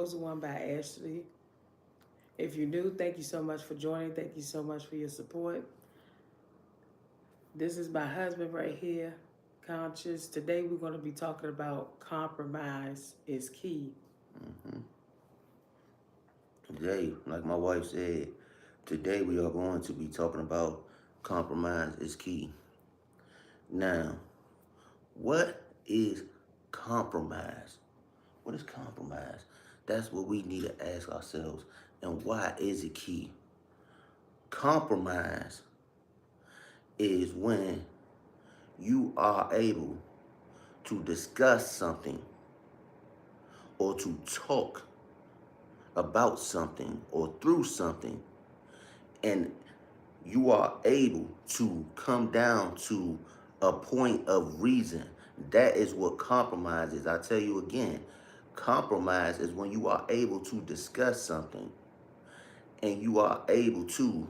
Chosen One by Ashley. If you're new, thank you so much for joining. Thank you so much for your support. This is my husband right here, Conscious. Today we're going to be talking about compromise is key. hmm Today, like my wife said, today we are going to be talking about compromise is key. Now, what is compromise? What is compromise? That's what we need to ask ourselves. And why is it key? Compromise is when you are able to discuss something or to talk about something or through something, and you are able to come down to a point of reason. That is what compromise is. I tell you again, compromise is when you are able to discuss something and you are able to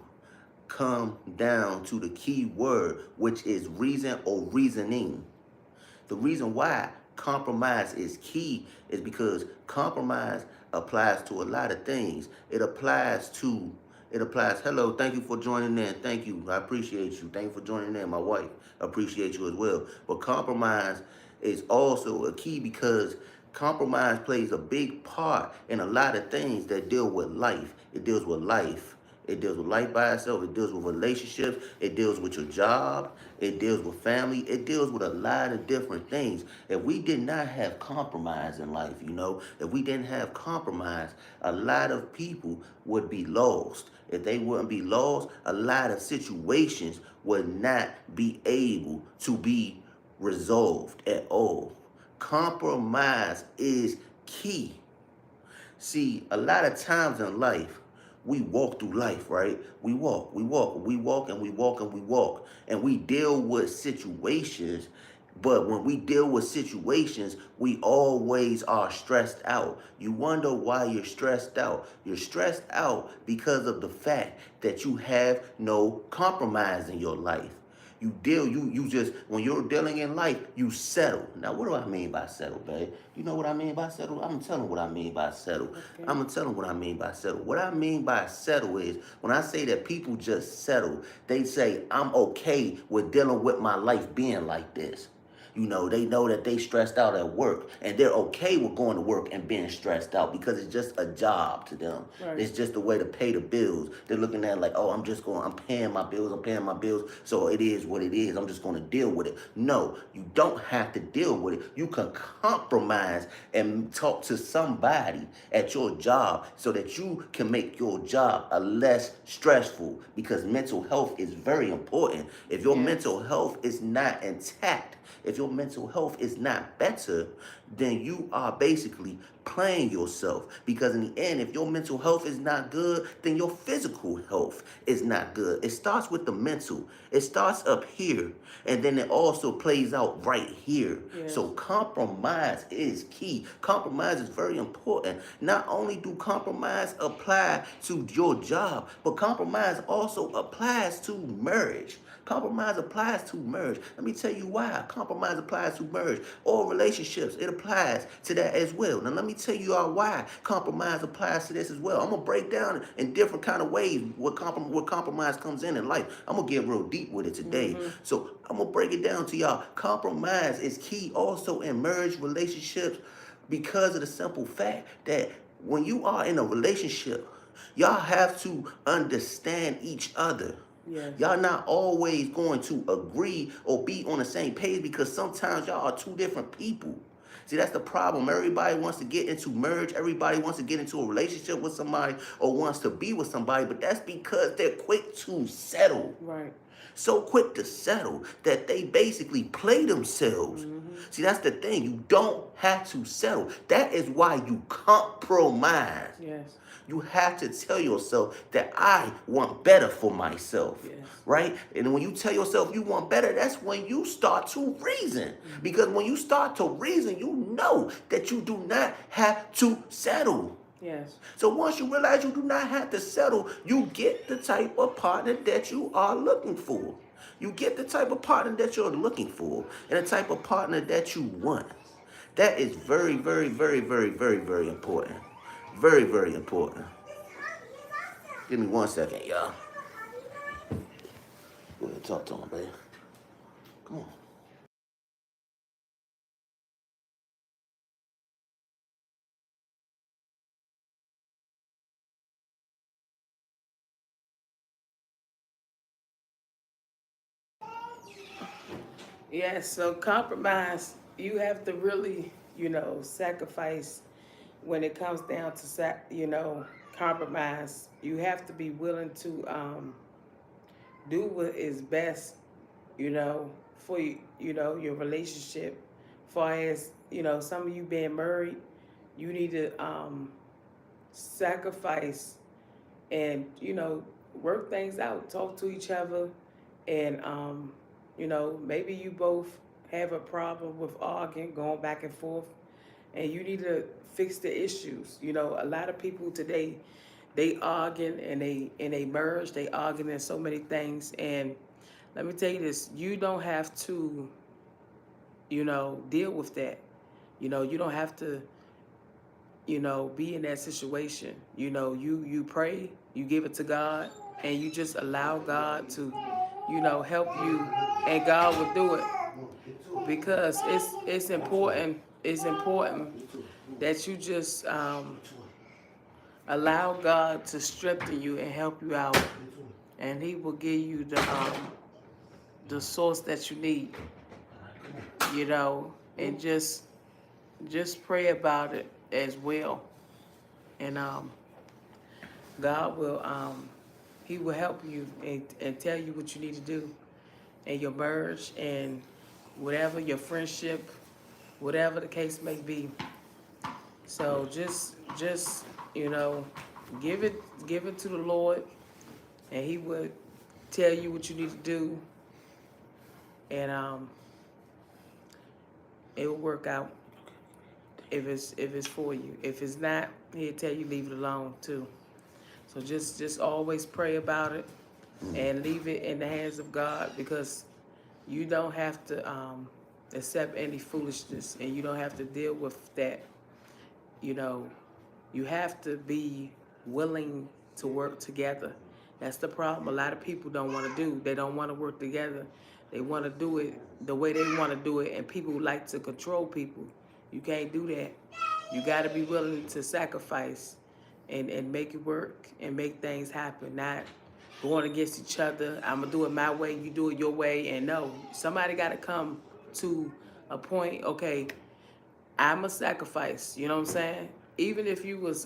come down to the key word, which is reason or reasoning. The reason why compromise is key is because compromise applies to a lot of things. It applies, hello, thank you for joining in. Thank you. I appreciate you. Thank you for joining in. My wife, appreciate you as well. But compromise is also a key because compromise plays a big part in a lot of things that deal with life. It deals with life. It deals with life by itself. It deals with relationships. It deals with your job. It deals with family. It deals with a lot of different things. If we did not have compromise in life, if we didn't have compromise, a lot of people would be lost. If they wouldn't be lost, a lot of situations would not be able to be resolved at all. Compromise is key. See, a lot of times in life, we walk through life, right? We walk, and we deal with situations. But when we deal with situations, we always are stressed out. You wonder why you're stressed out. You're stressed out because of the fact that you have no compromise in your life. You just, when you're dealing in life, you settle. Now, what do I mean by settle, babe? You know what I mean by settle? I'm telling what I mean by settle. Okay. I'm gonna tell them what I mean by settle. What I mean by settle is when I say that people just settle, they say, I'm okay with dealing with my life being like this. They know that they stressed out at work and they're okay with going to work and being stressed out because it's just a job to them. Right. It's just a way to pay the bills. They're looking at it like, oh, I'm paying my bills, so it is what it is. I'm just going to deal with it. No, you don't have to deal with it. You can compromise and talk to somebody at your job so that you can make your job a less stressful because mental health is very important. If your mental health is not intact, if your mental health is not better, then you are basically playing yourself. Because in the end, if your mental health is not good, then your physical health is not good. It starts with the mental. It starts up here, and then it also plays out right here. Yes. So compromise is key. Compromise is very important. Not only do compromise apply to your job, but compromise also applies to marriage. Compromise applies to marriage. Let me tell you why. Compromise applies to marriage. All relationships, it applies to that as well. Now let me tell you all why compromise applies to this as well. I'm gonna break down in different kind of ways what compromise comes in life. I'm gonna get real deep with it today. So I'm gonna break it down to y'all. Compromise is key also in marriage relationships because of the simple fact that when you are in a relationship, y'all have to understand each other. Yes. Y'all not always going to agree or be on the same page because sometimes y'all are two different people. See, that's the problem. Everybody wants to get into marriage. Everybody wants to get into a relationship with somebody or wants to be with somebody, but that's because they're quick to settle. Right. So quick to settle that they basically play themselves. See, that's the thing. You don't have to settle. That is why you compromise. Yes. You have to tell yourself that I want better for myself. Yes. Right? And when you tell yourself you want better, that's when you start to reason. Because when you start to reason, you know that you do not have to settle. Yes. So once you realize you do not have to settle, you get the type of partner that you are looking for. You get the type of partner that you're looking for and the type of partner that you want. That is very, very, very, very, very, very important. Very, very important. Give me 1 second, y'all. Go ahead, talk to him, baby. Come on. Yes, so compromise, you have to really, sacrifice when it comes down to, compromise. You have to be willing to do what is best, for you, your relationship. Far as, some of you being married, you need to sacrifice and, work things out, talk to each other, and, maybe you both have a problem with arguing, going back and forth, and you need to fix the issues. A lot of people today, they arguing and they merge, they arguing in so many things. And let me tell you this, you don't have to, deal with that. You don't have to, be in that situation. You pray, you give it to God, and you just allow God to, help you, and God will do it. Because it's important. It's important that you just allow God to strengthen you and help you out, and He will give you the source that you need. And just pray about it as well, and God will He will help you and tell you what you need to do in your marriage and whatever your friendship, whatever the case may be. So just give it to the Lord, and He would tell you what you need to do, and it will work out if it's for you. If it's not, He'll tell you leave it alone too. So just always pray about it and leave it in the hands of God, because you don't have to accept any foolishness, and you don't have to deal with that. You know, you have to be willing to work together. That's the problem. A lot of people don't want to do. They don't want to work together. They want to do it the way they want to do it, and people like to control people. You can't do that. You got to be willing to sacrifice and make it work and make things happen, not going against each other. I'm going to do it my way, you do it your way. And no, somebody got to come to a point, okay, I'm a sacrifice, you know what I'm saying? Even if you was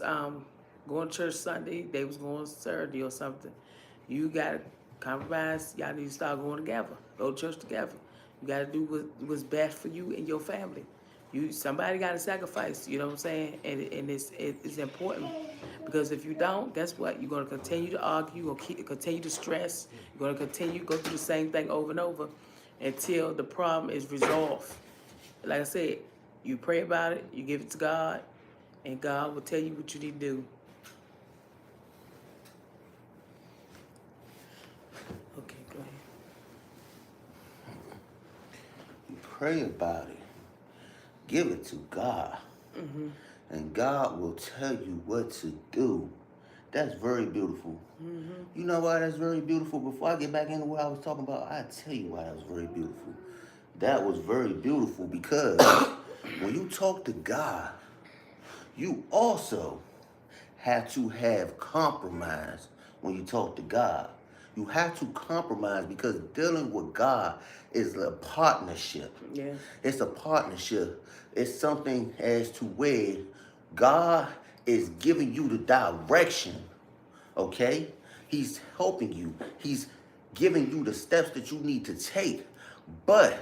going to church Sunday, they was going Saturday or something, you got to compromise. Y'all need to start going together, go to church together. You got to do what's best for you and your family. Somebody got to sacrifice, you know what I'm saying? And it's important, because if you don't, guess what? You're going to continue to argue, you're going to continue to stress, you're going to continue to go through the same thing over and over until the problem is resolved. Like I said, you pray about it, you give it to God, and God will tell you what you need to do. Okay, go ahead. You pray about it. Give it to God. And God will tell you what to do. That's very beautiful. You know why that's very beautiful? Before I get back into what I was talking about, I'll tell you why that was very beautiful. That was very beautiful because when you talk to God, you also have to have compromise when you talk to God. You have to compromise because dealing with God is a partnership. Yeah. It's a partnership. It's something as to where God is giving you the direction, okay? He's helping you. He's giving you the steps that you need to take. But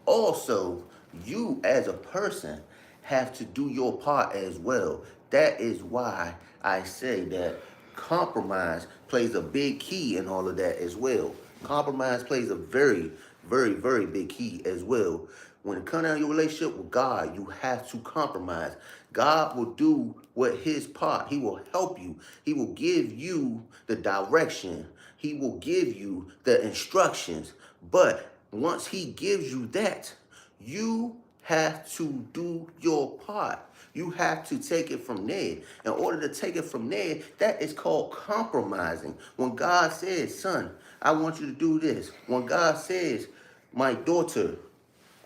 also, you as a person have to do your part as well. That is why I say that compromise plays a big key in all of that as well. Compromise plays a very, very, very big key as well. When it comes down to your relationship with God, you have to compromise. God will do what His part. He will help you. He will give you the direction. He will give you the instructions. But once He gives you that, you have to do your part. You have to take it from there. In order to take it from there, that is called compromising. When God says, son, I want you to do this. When God says, my daughter,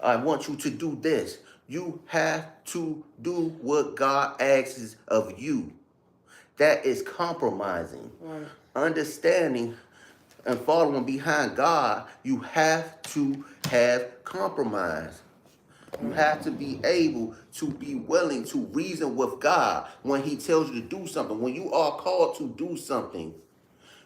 I want you to do this. You have to do what God asks of you. That is compromising. Right. Understanding and following behind God, you have to have compromise. You have to be able to be willing to reason with God when he tells you to do something. When you are called to do something,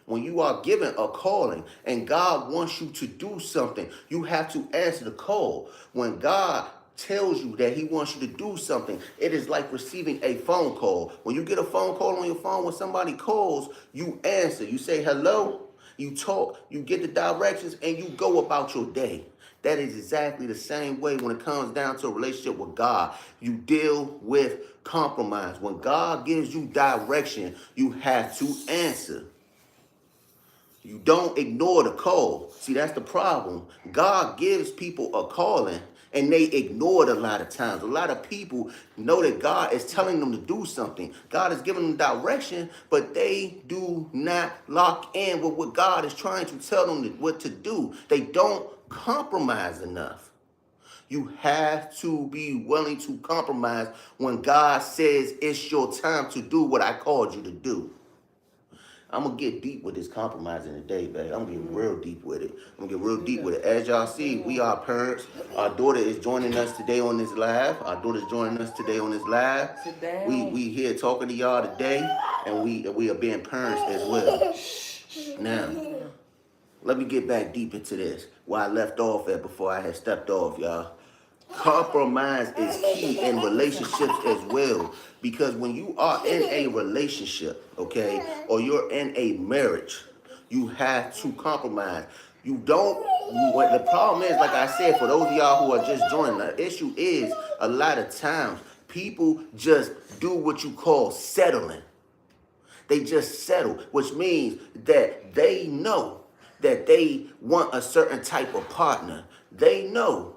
when you are given a calling and God wants you to do something, you have to answer the call. When God tells you that he wants you to do something, it is like receiving a phone call. When you get a phone call on your phone, when somebody calls, you answer. You say hello, you talk, you get the directions, and you go about your day. That is exactly the same way when it comes down to a relationship with God. You deal with compromise. When God gives you direction, you have to answer. You don't ignore the call. See, that's the problem. God gives people a calling and they ignore it a lot of times. A lot of people know that God is telling them to do something. God is giving them direction, but they do not lock in with what God is trying to tell them what to do. They don't compromise enough. You have to be willing to compromise when God says it's your time to do what I called you to do. I'm going to get deep with this compromising today, babe. I'm going to get real deep with it. I'm going to get real deep with it. As y'all see, we are parents. Our daughter is joining us today on this live. Sit down. We here talking to y'all today, and we are being parents as well. Now, let me get back deep into this, where I left off at before I had stepped off, y'all. Compromise is key in relationships as well, because when you are in a relationship, okay, or you're in a marriage, you have to compromise. You don't, what the problem is, like I said, for those of y'all who are just joining, the issue is a lot of times people just do what you call settling. They just settle, which means that they know that they want a certain type of partner. They know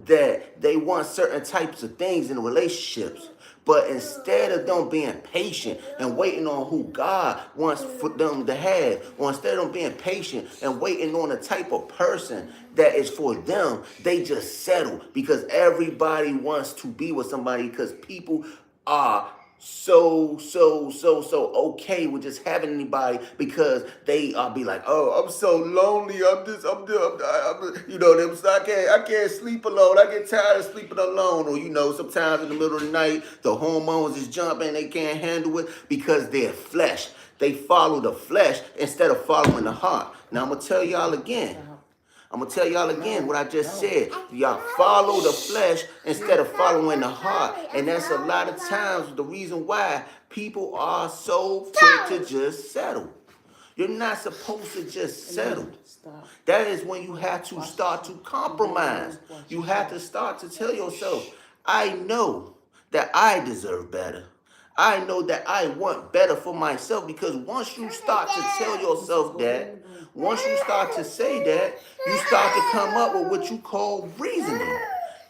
that they want certain types of things in relationships. But instead of them being patient and waiting on who God wants for them to have, or instead of them being patient and waiting on the type of person that is for them, they just settle because everybody wants to be with somebody, because people are so okay with just having anybody, because they be like, oh, I'm so lonely. You know, I can't sleep alone. I get tired of sleeping alone. Or, you know, sometimes in the middle of the night, the hormones is jumping. They can't handle it because they're flesh. They follow the flesh instead of following the heart. Now, I'm going to tell y'all again. What I just said. Y'all follow the flesh instead of following the heart. And that's a lot of times the reason why people are so quick to just settle. You're not supposed to just settle. That is when you have to start to compromise. You have to start to tell yourself, I know that I deserve better. I know that I want better for myself, because once you start to tell yourself that, once you start to say that, you start to come up with what you call reasoning.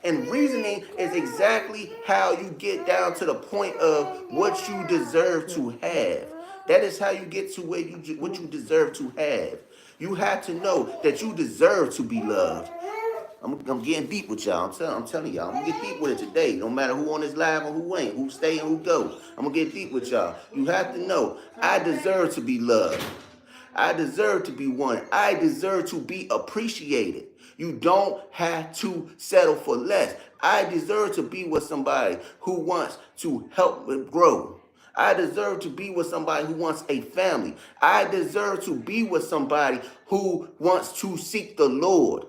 And reasoning is exactly how you get down to the point of what you deserve to have. That is how you get to what you deserve to have. You have to know that you deserve to be loved. I'm getting deep with y'all. I'm telling y'all. I'm going to get deep with it today. No matter who on this live or who ain't, who stay and who go. I'm going to get deep with y'all. You have to know, I deserve to be loved. I deserve to be wanted. I deserve to be appreciated. You don't have to settle for less. I deserve to be with somebody who wants to help me grow. I deserve to be with somebody who wants a family. I deserve to be with somebody who wants to seek the Lord.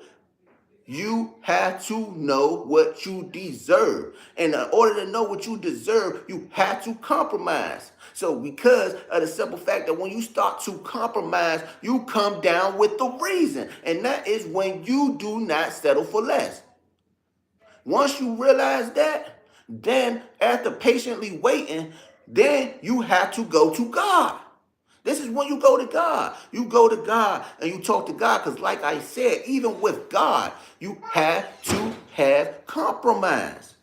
You have to know what you deserve. And in order to know what you deserve, you have to compromise. So because of the simple fact that when you start to compromise, you come down with the reason. And that is when you do not settle for less. Once you realize that, then after patiently waiting, then you have to go to God. This is when you go to God. You go to God and you talk to God, because like I said, even with God, you have to have compromise.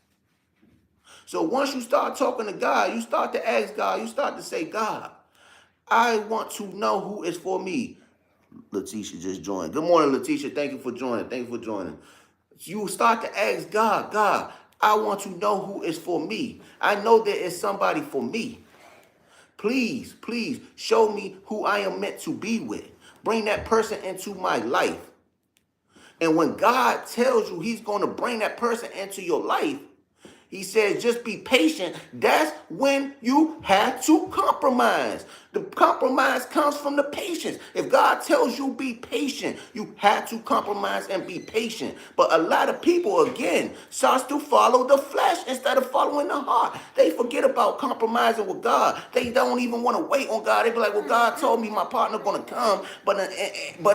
So once you start talking to God, you start to ask God, you start to say, God, I want to know who is for me. Letitia just joined. Good morning, Letitia. Thank you for joining. Thank you for joining. You start to ask God, God, I want to know who is for me. I know there is somebody for me. Please, please show me who I am meant to be with. Bring that person into my life. And when God tells you he's going to bring that person into your life, he says, just be patient. That's when you have to compromise. The compromise comes from the patience. If God tells you be patient, you have to compromise and be patient. But a lot of people, again, starts to follow the flesh instead of following the heart. They forget about compromising with God. They don't even want to wait on God. They be like, well, God told me my partner going to come. But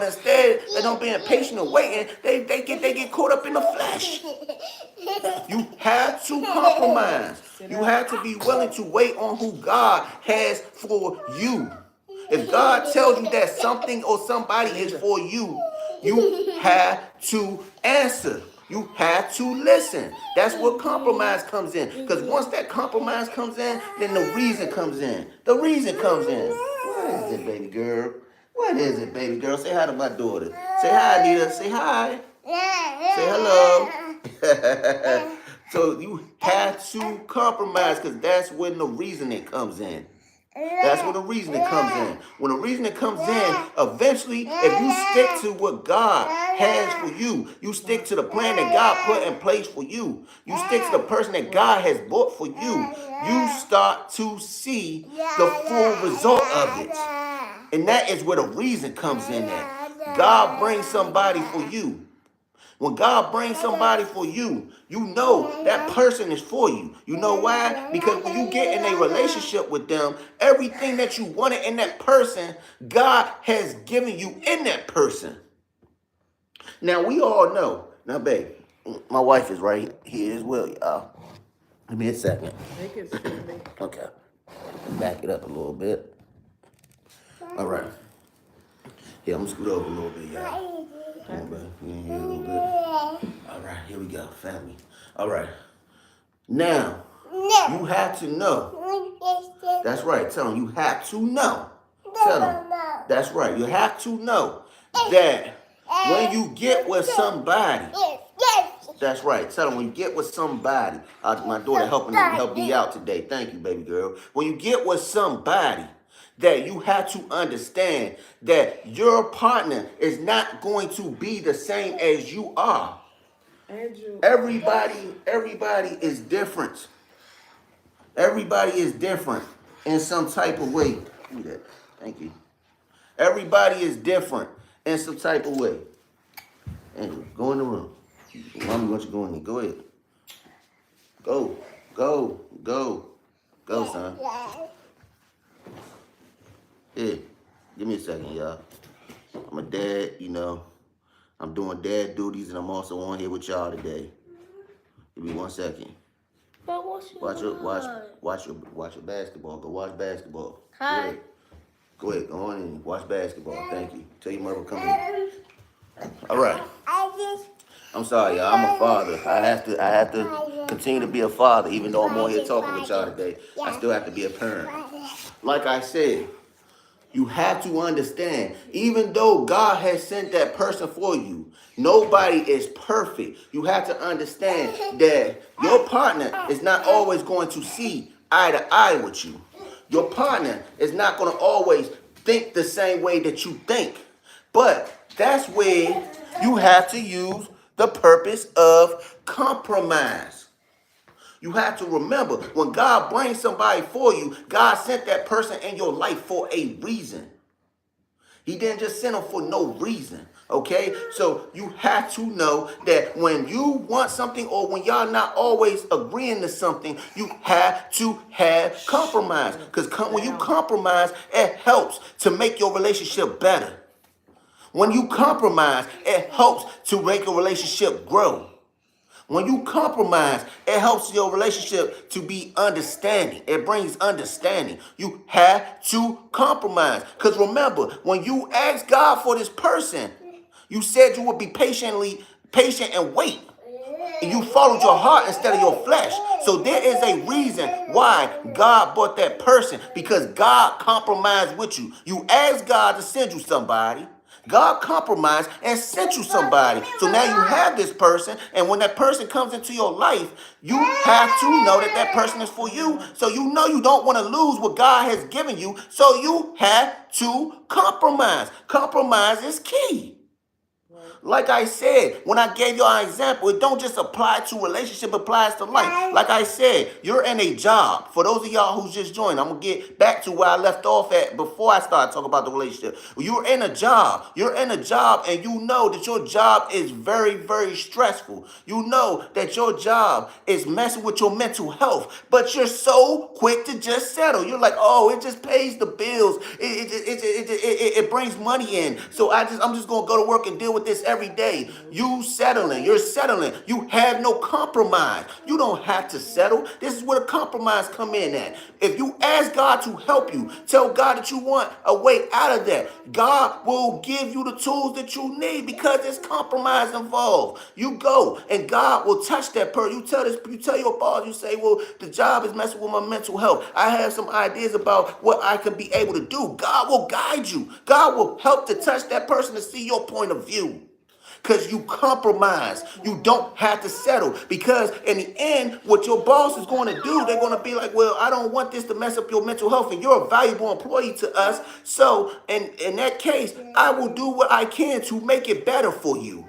instead, they don't being patient and waiting, they get caught up in the flesh. You have to compromise. You have to be willing to wait on who God has for you. If God tells you that something or somebody is for you, you have to answer. You have to listen. That's where compromise comes in. Because once that compromise comes in, then the reason comes in. The reason comes in. What is it, baby girl? What is it, baby girl? Say hi to my daughter. Say hi, Anita. Say hi. Say hello. So you have to compromise because that's when the reasoning comes in. That's when the reasoning comes in. When the reasoning comes in, eventually, if you stick to what God has for you, you stick to the plan that God put in place for you, you stick to the person that God has bought for you, you start to see the full result of it. And that is where the reason comes in at. God brings somebody for you. When God brings somebody for you, you know that person is for you. You know why? Because when you get in a relationship with them, everything that you wanted in that person, God has given you in that person. Now, we all know. Now, babe, my wife is right here as well, y'all. Give me a second. Okay. Back it up a little bit. All right. Yeah, I'm going to scoot over a little bit, y'all. Come on, babe. Here a little bit. All right, here we go, family. All right. Now, you have to know. That's right. Tell them you have to know. Tell them. That's right. You have to know that when you get with somebody. That's right. Tell them when you get with somebody. My daughter help me out today. Thank you, baby girl. When you get with somebody, that you have to understand that your partner is not going to be the same as you are. Andrew. Everybody is different. Everybody is different in some type of way. Give me that. Thank you. Everybody is different in some type of way. Andrew, go in the room. Mommy wants you to go in there. Go ahead. Go, son. Here, give me a second, y'all. I'm a dad, you know. I'm doing dad duties, and I'm also on here with y'all today. Give me 1 second. But what's Watch your basketball. Go watch basketball. Hi. Go ahead. Go on in. Watch basketball. Thank you. Tell your mother come in. All right. I'm sorry, y'all. I'm a father. I have to continue to be a father, even though I'm on here talking with y'all today. I still have to be a parent. Like I said, you have to understand, even though God has sent that person for you, nobody is perfect. You have to understand that your partner is not always going to see eye to eye with you. Your partner is not going to always think the same way that you think. But that's where you have to use the purpose of compromise. You have to remember, when God brings somebody for you, God sent that person in your life for a reason. He didn't just send them for no reason, okay? So you have to know that when you want something or when y'all not always agreeing to something, you have to have compromise. Because when you compromise, it helps to make your relationship better. When you compromise, it helps to make your relationship grow. When you compromise, it helps your relationship to be understanding. It brings understanding. You have to compromise. Because remember, when you ask God for this person, you said you would be patient and wait. You followed your heart instead of your flesh. So there is a reason why God brought that person, because God compromised with you. You asked God to send you somebody. God compromised and sent you somebody. So now you have this person, and when that person comes into your life, you have to know that that person is for you. So you know you don't want to lose what God has given you. So you have to compromise. Compromise is key. Like I said, when I gave you an example, it don't just apply to relationship, it applies to life. Like I said, you're in a job. For those of y'all who's just joined, I'm going to get back to where I left off at before I start talking about the relationship. You're in a job. You're in a job, and you know that your job is very, very stressful. You know that your job is messing with your mental health, but you're so quick to just settle. You're like, oh, it just pays the bills. It brings money in. So I'm just going to go to work and deal with this every day. You're settling. You have no compromise. You don't have to settle. This is where the compromise come in at. If you ask God to help you, tell God that you want a way out of that. God will give you the tools that you need, because there's compromise involved. You go and God will touch that person. You tell your boss, you say, well, the job is messing with my mental health. I have some ideas about what I can be able to do. God will guide you. God will help to touch that person to see your point of view. Because you compromise. You don't have to settle. Because in the end, what your boss is going to do, they're going to be like, well, I don't want this to mess up your mental health, and you're a valuable employee to us. So in that case, I will do what I can to make it better for you.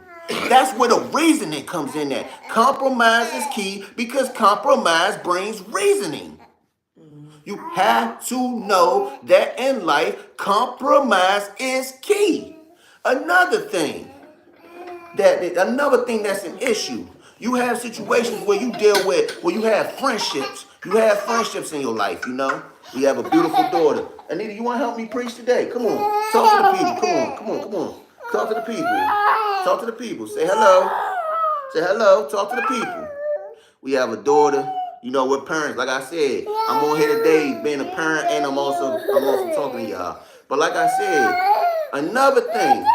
That's where the reasoning comes in at. Compromise is key, because compromise brings reasoning. You have to know that in life, compromise is key. Another thing that's an issue. You have situations where you deal with, where you have friendships. You have friendships in your life, you know. You have a beautiful daughter. Anita, you want to help me preach today? Come on. Talk to the people. Come on. Talk to the people. Talk to the people. Say hello. Say hello. Talk to the people. We have a daughter. You know, we're parents. Like I said, I'm on here today being a parent, and I'm also talking to y'all. But like I said, another thing.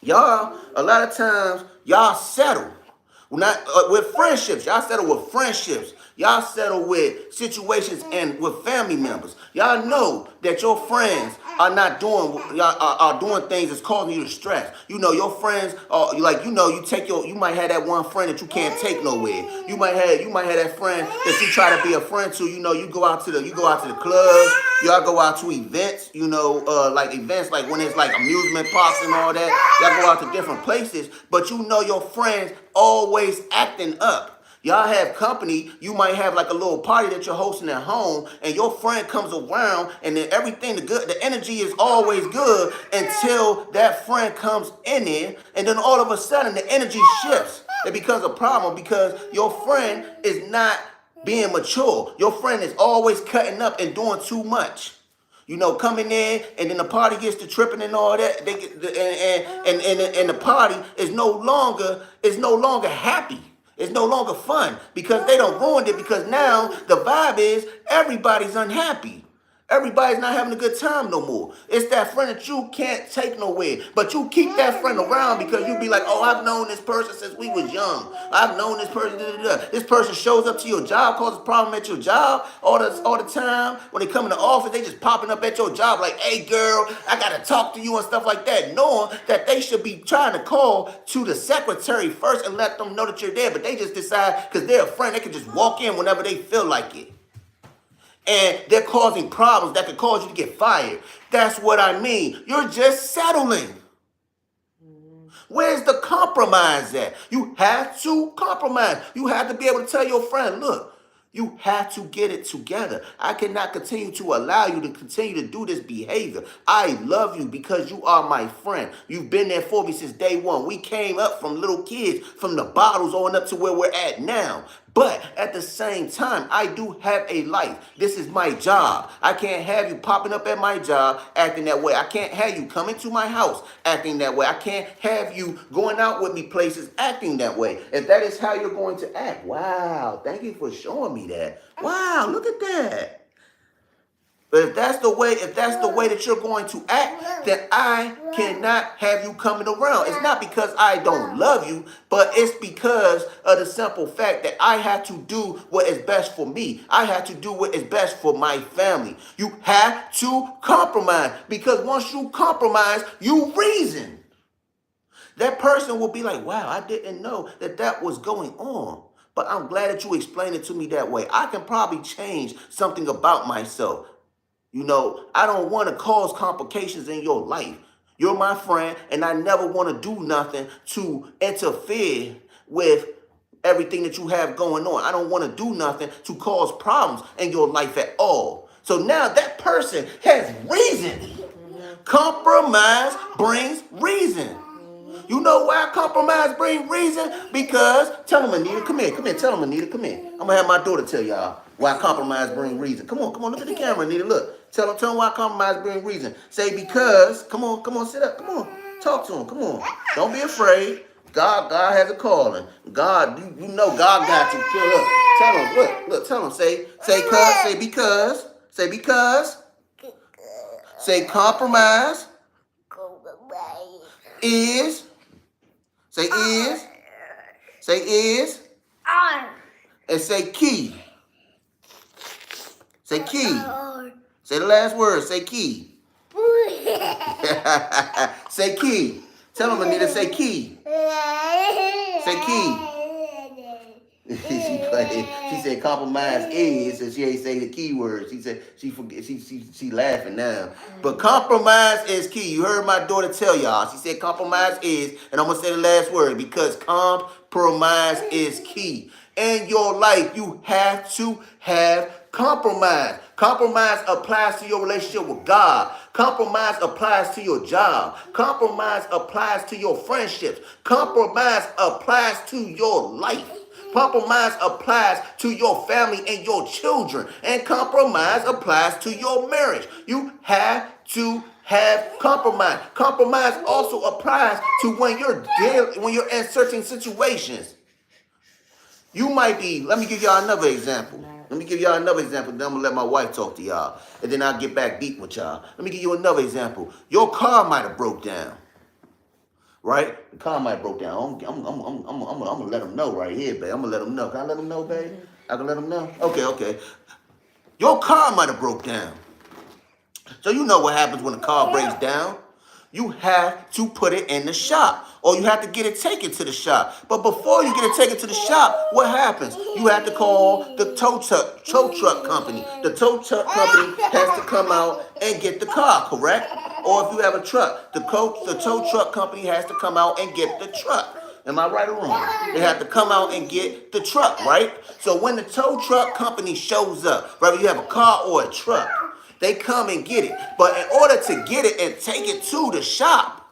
Y'all, a lot of times, y'all settle. Not with friendships. Y'all settle with friendships. Y'all settle with situations and with family members. Y'all know that your friends are not doing, y'all are doing things that's causing you to stress. You know, your friends are like, you know, you might have that one friend that you can't take nowhere. You might have that friend that you try to be a friend to. You know, you go out to the clubs. Y'all go out to events, you know, like events like when it's like amusement parks and all that. Y'all go out to different places, but you know your friends always acting up. Y'all have company. You might have like a little party that you're hosting at home, and your friend comes around, and then everything, the energy is always good until that friend comes in there, and then all of a sudden the energy shifts. It becomes a problem because your friend is not being mature. Your friend is always cutting up and doing too much. You know, coming in, and then the party gets to tripping and all that. They get and the party is no longer happy. It's no longer fun, because they don't ruined it, because now the vibe is everybody's unhappy. Everybody's not having a good time no more. It's that friend that you can't take nowhere. But you keep that friend around because you be like, oh, I've known this person since we was young. I've known this person. This person shows up to your job, causes a problem at your job all the time. When they come in the office, they just popping up at your job like, hey, girl, I got to talk to you and stuff like that, knowing that they should be trying to call to the secretary first and let them know that you're there. But they just decide, because they're a friend, they can just walk in whenever they feel like it. And they're causing problems that could cause you to get fired. That's what I mean. You're just settling. Where's the compromise at? You have to compromise. You have to be able to tell your friend, look, you have to get it together. I cannot continue to allow you to continue to do this behavior. I love you because you are my friend. You've been there for me since day one. We came up from little kids, from the bottles on up to where we're at now. But at the same time, I do have a life. This is my job. I can't have you popping up at my job acting that way. I can't have you coming to my house acting that way. I can't have you going out with me places acting that way. If that is how you're going to act, wow, thank you for showing me that. Wow, look at that. But if that's the way that you're going to act, then I cannot have you coming around. It's not because I don't love you, but it's because of the simple fact that I have to do what is best for me. I have to do what is best for my family. You have to compromise, because once you compromise, you reason. That person will be like, wow, I didn't know that that was going on. But I'm glad that you explained it to me that way. I can probably change something about myself. You know, I don't want to cause complications in your life. You're my friend, and I never want to do nothing to interfere with everything that you have going on. I don't want to do nothing to cause problems in your life at all. So now that person has reason. Compromise brings reason. You know why compromise brings reason? Because, tell them, Anita, come here, tell them, Anita, come here. I'm going to have my daughter tell y'all why compromise brings reason. Come on, look at the camera, Anita, look. Tell them why compromise brings reason. Say because, come on, sit up, come on. Talk to them, come on. Don't be afraid. God has a calling. God, you know God got you. Tell them, look, tell them, say because, say compromise is, say is, and say key. Say key. Say the last word, say key. Say key. Tell them, Anita, say key. Say key. She said compromise is, and she ain't say the key word. She said she laughing now. But compromise is key. You heard my daughter tell y'all. She said compromise is, and I'm gonna say the last word, because compromise is key. In your life, you have to have compromise. Compromise applies to your relationship with God. Compromise applies to your job. Compromise applies to your friendships. Compromise applies to your life. Compromise applies to your family and your children. And compromise applies to your marriage. You have to have compromise. Compromise also applies to when you're in certain situations. You might be, let me give y'all another example. Then I'm going to let my wife talk to y'all. And then I'll get back deep with y'all. Let me give you another example. Your car might have broke down. Right? The car might have broke down. I'm gonna let them know right here, babe. I'm gonna let them know. Can I let them know, babe? I can let them know? Okay. Your car might have broke down. So you know what happens when a car breaks down. You have to put it in the shop, or you have to get it taken to the shop. But before you get it taken to the shop, what happens? You have to call the tow truck company. The tow truck company has to come out and get the car, correct? Or if you have a truck, the tow truck company has to come out and get the truck. Am I right or wrong? They have to come out and get the truck, right? So when the tow truck company shows up, whether you have a car or a truck, they come and get it. But in order to get it and take it to the shop,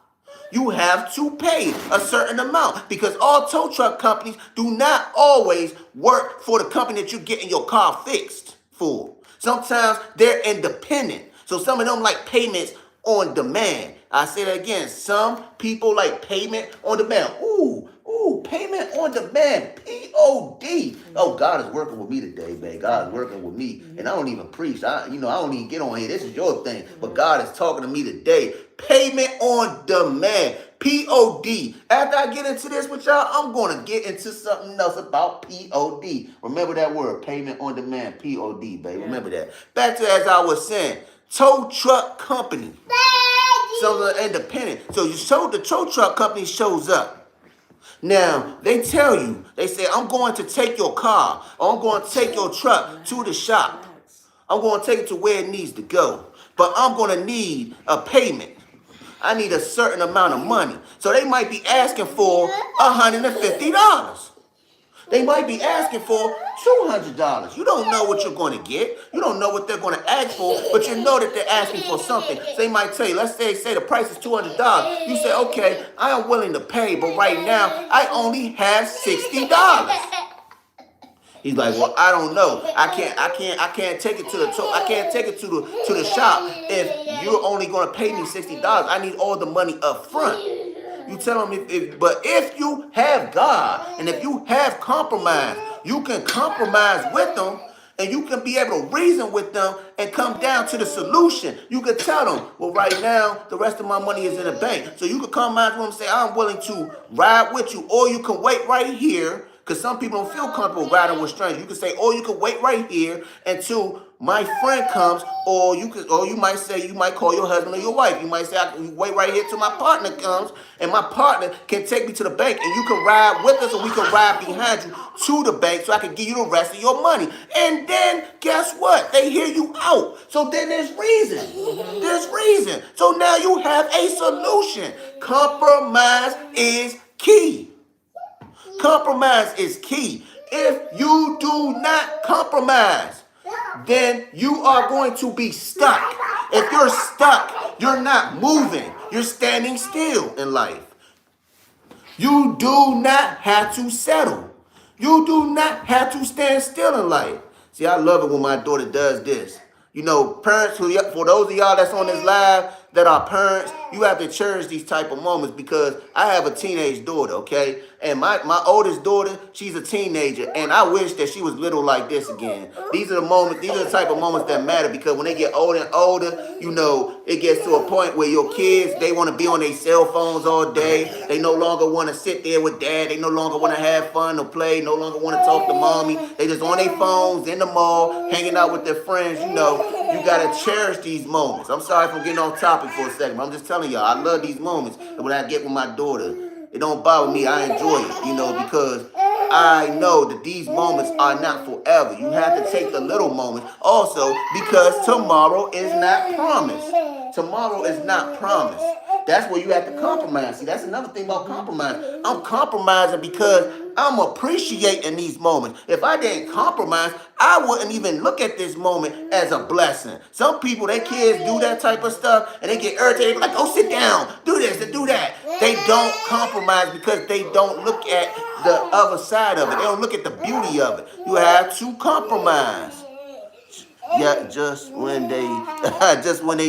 you have to pay a certain amount, because all tow truck companies do not always work for the company that you're getting your car fixed for. Sometimes they're independent. So some of them like payments on demand. I say that again. Some people like payment on demand. Ooh, payment on demand. P-O-D. Oh, God is working with me today, babe. God is working with me. And I don't even preach. I don't even get on here. This is your thing. But God is talking to me today. Payment on demand. P-O-D. After I get into this with y'all, I'm going to get into something else about P-O-D. Remember that word, payment on demand. P-O-D, babe. Remember that. Back to as I was saying, tow truck company. So they're independent. So the tow truck company shows up. Now, they tell you, they say, I'm going to take your car, or I'm going to take your truck to the shop. I'm going to take it to where it needs to go. But I'm going to need a payment. I need a certain amount of money. So they might be asking for $150. They might be asking for $200. You don't know what you're going to get. You don't know what they're going to ask for, but you know that they're asking for something. So they might tell you, let's say the price is $200. You say, okay, I am willing to pay, but right now I only have $60. He's like, well, I don't know. I can't take it to the shop if you're only going to pay me $60. I need all the money up front. You tell them but if you have God and if you have compromise, you can compromise with them and you can be able to reason with them and come down to the solution. You can tell them, well, right now, the rest of my money is in the bank. So you can come out to them and say, I'm willing to ride with you, or you can wait right here, because some people don't feel comfortable riding with strangers. You can say, or you can wait right here until my friend comes, or you might say, you might call your husband or your wife. You might say, I can wait right here till my partner comes, and my partner can take me to the bank, and you can ride with us, or we can ride behind you to the bank so I can give you the rest of your money. And then guess what? They hear you out. So then there's reason. There's reason. So now you have a solution. Compromise is key. Compromise is key. If you do not compromise, then you are going to be stuck. If you're stuck, you're not moving. You're standing still in life. You do not have to settle. You do not have to stand still in life. See, I love it when my daughter does this. You know, parents, for those of y'all that's on this live that are parents, you have to cherish these type of moments, because I have a teenage daughter, okay? And my oldest daughter, she's a teenager, and I wish that she was little like this again. These are the type of moments that matter, because when they get older and older, you know, it gets to a point where your kids, they want to be on their cell phones all day. They no longer want to sit there with dad. They no longer want to have fun or play. No longer want to talk to mommy. They just on their phones, in the mall, hanging out with their friends. You know, you got to cherish these moments. I'm sorry for getting off topic for a second, but I'm just telling y'all, I love these moments. And when I get with my daughter, it don't bother me. I enjoy it, you know, because I know that these moments are not forever. You have to take the little moments also, because tomorrow is not promised. Tomorrow is not promised. That's where you have to compromise. See, that's another thing about compromise. I'm compromising because I'm appreciating these moments. If I didn't compromise, I wouldn't even look at this moment as a blessing. Some people, their kids do that type of stuff and they get irritated, like, oh, sit down, do this and do that. They don't compromise because they don't look at the other side of it. They don't look at the beauty of it. You have to compromise. Yeah, just when they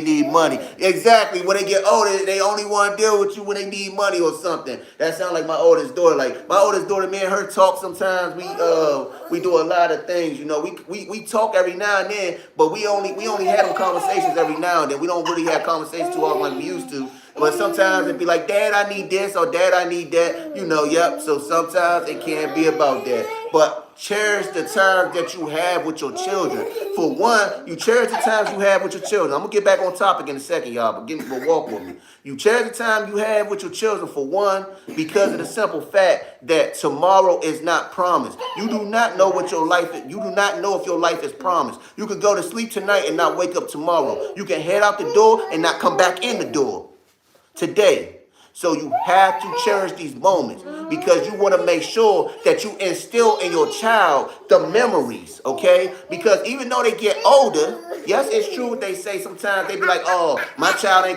need money. Exactly. When they get older, they only want to deal with you when they need money or something. That sounds like my oldest daughter. Like my oldest daughter, me and her talk sometimes. We do a lot of things. You know, we talk every now and then, but we only have them conversations every now and then. We don't really have conversations too often like we used to. But sometimes it'd be like, Dad, I need this, or Dad, I need that. You know, yep. So sometimes it can't be about that. But cherish the time that you have with your children. For one, you cherish the times you have with your children. I'm going to get back on topic in a second, y'all, but walk with me. You cherish the time you have with your children, for one, because of the simple fact that tomorrow is not promised. You do not know what your life is. You do not know if your life is promised. You could go to sleep tonight and not wake up tomorrow. You can head out the door and not come back in the door today. So you have to cherish these moments, because you want to make sure that you instill in your child the memories, okay? Because even though they get older, yes, it's true what they say. Sometimes they be like, oh, my child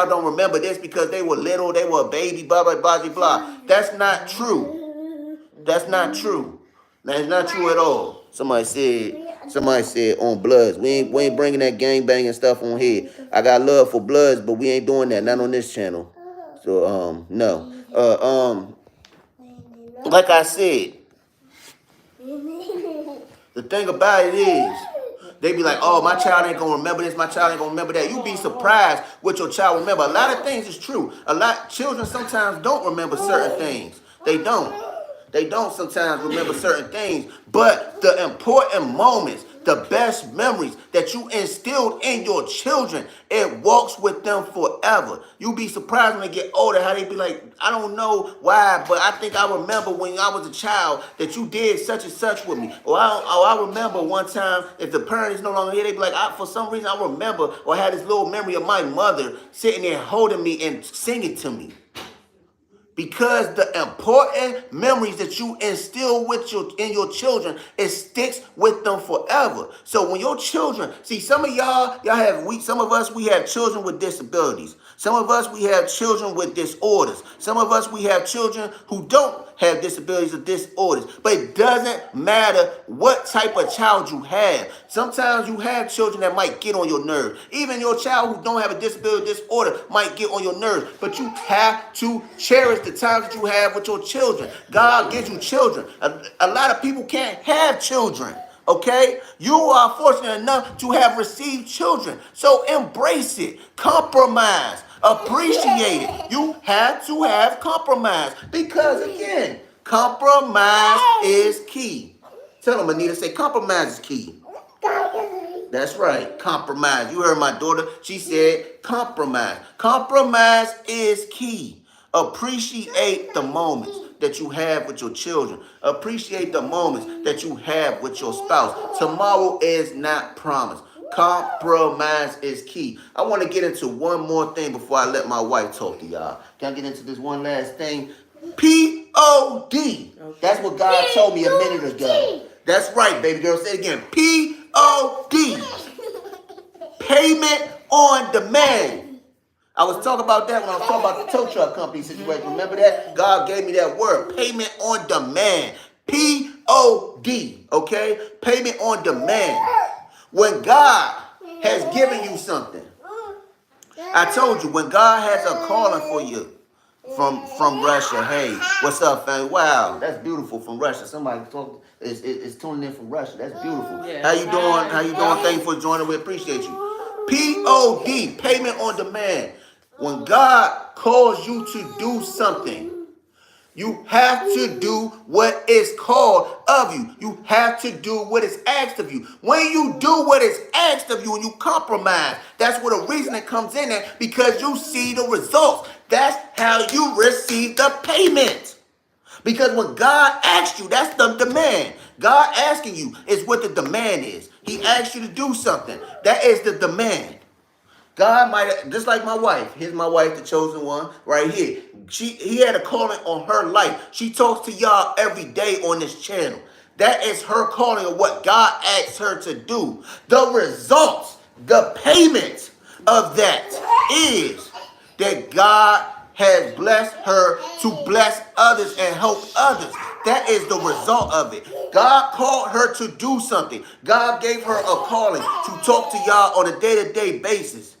don't remember this because they were little, they were a baby, blah, blah, blah, blah, blah. That's not true. That's not true. That's not true at all. Somebody said on Bloods, we ain't bringing that gang banging stuff on here. I got love for Bloods, but we ain't doing that. Not on this channel. So no. Like I said, the thing about it is, they be like, oh, my child ain't gonna remember this, my child ain't gonna remember that. You be surprised what your child remember. A lot of things is true. Children sometimes don't remember certain things. They don't. They don't sometimes remember certain things. But the important moments, the best memories that you instilled in your children, it walks with them forever. You be surprised when they get older how they be like, I don't know why, but I think I remember when I was a child that you did such and such with me. Or I remember one time, if the parent is no longer here, they be like, for some reason I remember, or I had this little memory of my mother sitting there holding me and singing to me. Because the important memories that you instill in your children, it sticks with them forever. So when your children, see, some of y'all some of us, we have children with disabilities. Some of us, we have children with disorders. Some of us, we have children who don't have disabilities or disorders. But it doesn't matter what type of child you have. Sometimes you have children that might get on your nerves. Even your child who don't have a disability or disorder might get on your nerves. But you have to cherish the times that you have with your children. God gives you children. A lot of people can't have children. Okay? You are fortunate enough to have received children. So embrace it. Compromise. Appreciate it. You have to have compromise. Because again, compromise is key. Tell them, Anita, say compromise is key. That's right, compromise. You heard my daughter. She said compromise. Compromise is key. Appreciate the moments that you have with your children. Appreciate the moments that you have with your spouse. Tomorrow is not promised. Compromise is key. I want to get into one more thing before I let my wife talk to y'all. Can I get into this one last thing? P-O-D. That's what God told me a minute ago. That's right, baby girl. Say it again. P-O-D. Payment on demand. I was talking about that when I was talking about the tow truck company situation. Remember that? God gave me that word. Payment on demand. P-O-D. Okay? Payment on demand. When God has given you something. I told you, when God has a calling for you, from Russia. Hey, what's up, fam? Wow, that's beautiful from Russia. Somebody is tuning in from Russia. That's beautiful. Yeah. How you doing? How you doing? Thank you for joining. We appreciate you. P-O-D, payment on demand. When God calls you to do something, you have to do what is called of you. You have to do what is asked of you. When you do what is asked of you and you compromise, that's where the reasoning comes in at, because you see the results. That's how you receive the payment. Because when God asks you, that's the demand. God asking you is what the demand is. He asks you to do something. That is the demand. God might, just like my wife. Here's my wife, the chosen one, right here. He had a calling on her life. She talks to y'all every day on this channel. That is her calling of what God asks her to do. The results, the payment of that is that God has blessed her to bless others and help others. That is the result of it. God called her to do something. God gave her a calling to talk to y'all on a day-to-day basis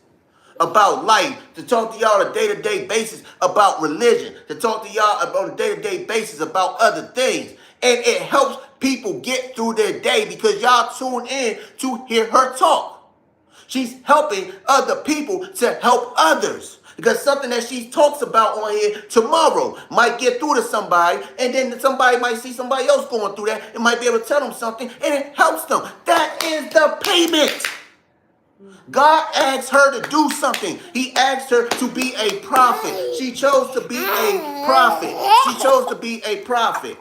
about life, to talk to y'all on a day-to-day basis about religion, to talk to y'all on a day-to-day basis about other things. And it helps people get through their day because y'all tune in to hear her talk. She's helping other people to help others. Because something that she talks about on here tomorrow might get through to somebody, and then somebody might see somebody else going through that and might be able to tell them something, and it helps them. That is the payment. God asked her to do something. He asked her to be a prophet. She chose to be a prophet. She chose to be a prophet.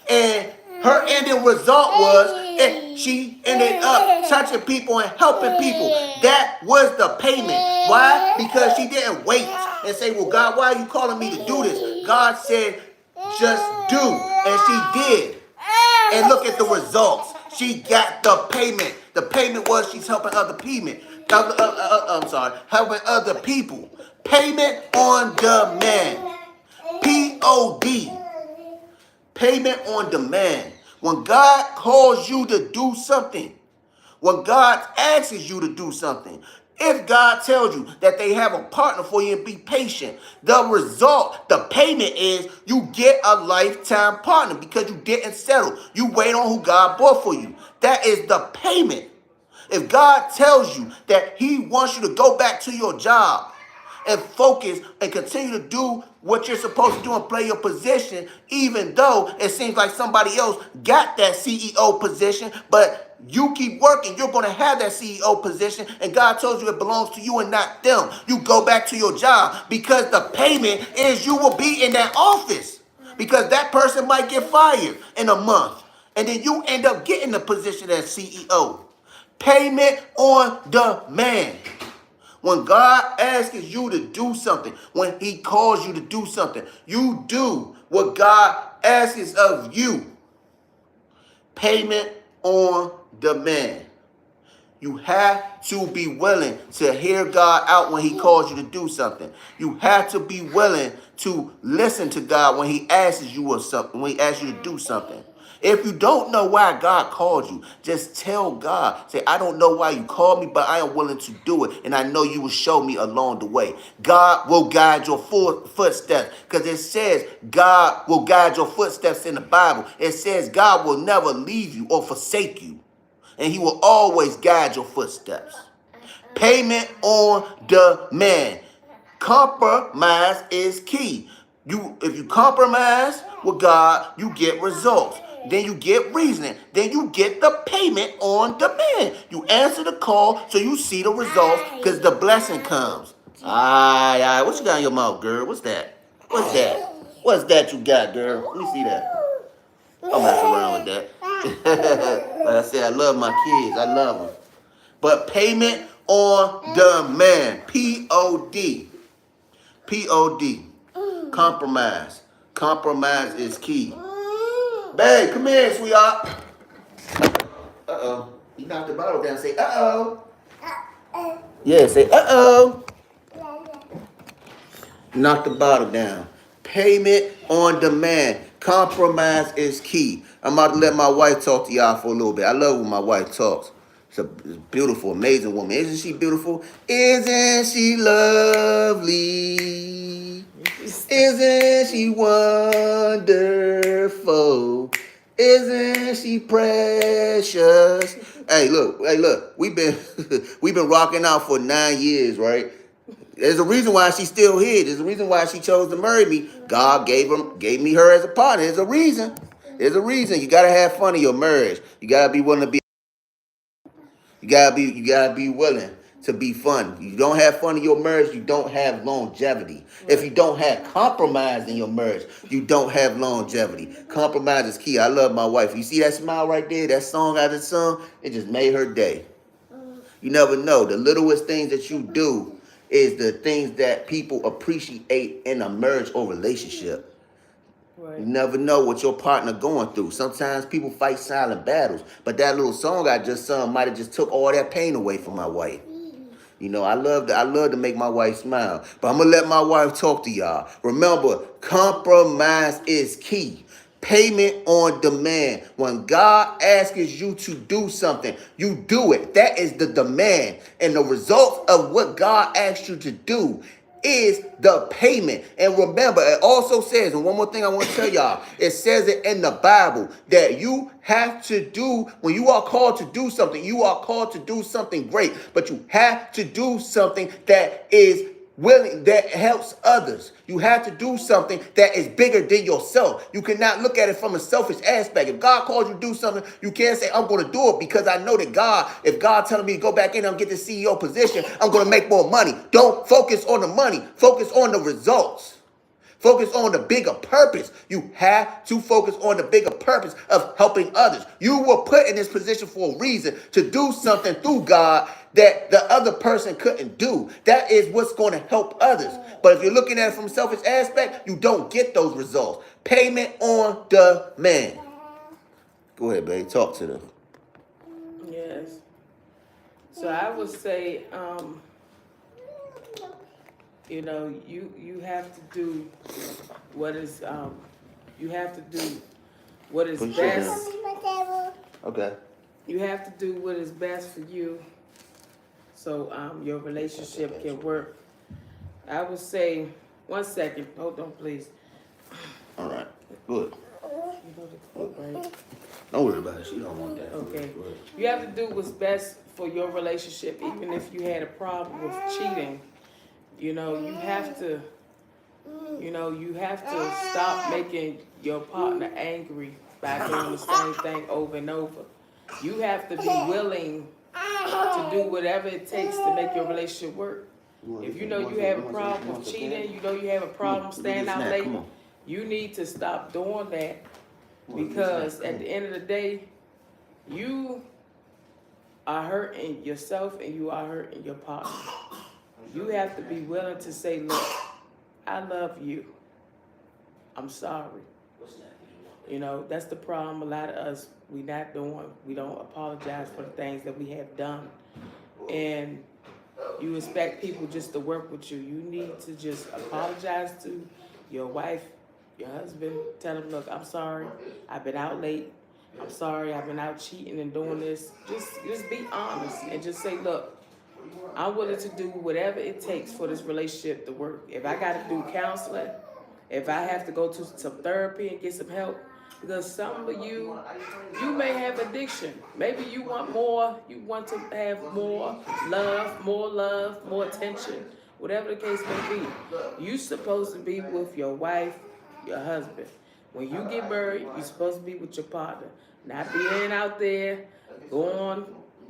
And her ending result was she ended up touching people and helping people. That was the payment. Why? Because she didn't wait and say, well, God, why are you calling me to do this? God said, just do. And she did. And look at the results. She got the payment. The payment was she's helping other people. Helping other people. Payment on demand. P-O-D. Payment on demand. When God calls you to do something, when God asks you to do something, if God tells you that they have a partner for you and be patient, the result, the payment is you get a lifetime partner because you didn't settle. You wait on who God bought for you. That is the payment. If God tells you that he wants you to go back to your job and focus and continue to do what you're supposed to do and play your position, even though it seems like somebody else got that CEO position, but you keep working, you're going to have that CEO position, and God told you it belongs to you and not them. You go back to your job because the payment is you will be in that office because that person might get fired in a month, and then you end up getting the position as CEO. Payment on demand. When God asks you to do something, when he calls you to do something, you do what God asks of you. Payment on demand. You have to be willing to hear God out when he calls you to do something. You have to be willing to listen to God when he asks you of something, when he asks you to do something. If you don't know why God called you, just tell God. Say, I don't know why you called me, but I am willing to do it. And I know you will show me along the way. God will guide your footsteps. Because it says God will guide your footsteps in the Bible. It says God will never leave you or forsake you. and he will always guide your footsteps. Payment on demand. Compromise is key. If you compromise with God, you get results. Then you get reasoning. Then you get the payment on demand. You answer the call so you see the results because the blessing comes. Aye. What you got in your mouth, girl? What's that? What's that? What's that you got, girl? Let me see that. Don't mess around with that. Like I said, I love my kids. I love them. But payment on demand. P-O-D. P-O-D. Compromise. Compromise is key. Babe, come here, sweetheart. Uh-oh. You knocked the bottle down. Say, uh-oh. Yeah, say, uh-oh. Knock the bottle down. Payment on demand. Compromise is key. I'm about to let my wife talk to y'all for a little bit. I love when my wife talks. She's a beautiful, amazing woman. Isn't she beautiful? Isn't she lovely? Isn't she wonderful? Isn't she precious? Hey, look. We've been we've been rocking out for 9 years, right? There's a reason why she's still here. There's a reason why she chose to marry me. God gave me her as a partner. There's a reason. There's a reason. You gotta have fun in your marriage. You gotta be willing to be. You gotta be willing to be fun. You don't have fun in your marriage, you don't have longevity. If you don't have compromise in your marriage, you don't have longevity. Compromise is key. I love my wife. You see that smile right there? That song I just sung? It just made her day. You never know. The littlest things that you do is the things that people appreciate in a marriage or relationship. Right. You never know what your partner going through. Sometimes people fight silent battles, but that little song I just sung might have just took all that pain away from my wife. You know, I love to make my wife smile. But I'm gonna let my wife talk to y'all. Remember, compromise is key. Payment on demand. When God asks you to do something, you do it. That is the demand. And the result of what God asks you to do is the payment. And remember, it also says, and one more thing I want to tell y'all, it says it in the Bible that you have to do, when you are called to do something, you are called to do something great, but you have to do something that is willing, that helps others. You have to do something that is bigger than yourself. You cannot look at it from a selfish aspect. If God calls you to do something, you can't say, I'm going to do it because I know that God, if God telling me to go back in and get the CEO position, I'm going to make more money. Don't focus on the money. Focus on the results. Focus on the bigger purpose. You have to focus on the bigger purpose of helping others. You were put in this position for a reason, to do something through God that the other person couldn't do. That is what's going to help others. But if you're looking at it from a selfish aspect, you don't get those results. Payment on demand. Go ahead, babe. Talk to them. Yes. So I would say, you know, you have to do what is you have to do what is Put your shirt best. Okay. You have to do what is best for you, so your relationship can work. I would say, 1 second. Hold on, please. All right. Good. You know the clip, right? Don't worry about it. She don't want that. Okay. You have to do what's best for your relationship, even if you had a problem with cheating. You know, you have to stop making your partner angry by doing the same thing over and over. You have to be willing to do whatever it takes to make your relationship work. If you know you have a problem with cheating, you know you have a problem staying out late, you need to stop doing that, because at the end of the day, you are hurting yourself and you are hurting your partner. You have to be willing to say, look, I love you. I'm sorry. You know, that's the problem. A lot of us, we don't apologize for the things that we have done. And you expect people just to work with you. You need to just apologize to your wife, your husband. Tell them, look, I'm sorry. I've been out late. I'm sorry. I've been out cheating and doing this. Just be honest and just say, look, I'm willing to do whatever it takes for this relationship to work. If I got to do counseling, if I have to go to some therapy and get some help, Because some of you, you may have addiction. Maybe you want more, you want to have more love, more attention, whatever the case may be. You're supposed to be with your wife, your husband. When you get married, you're supposed to be with your partner. Not being out there, going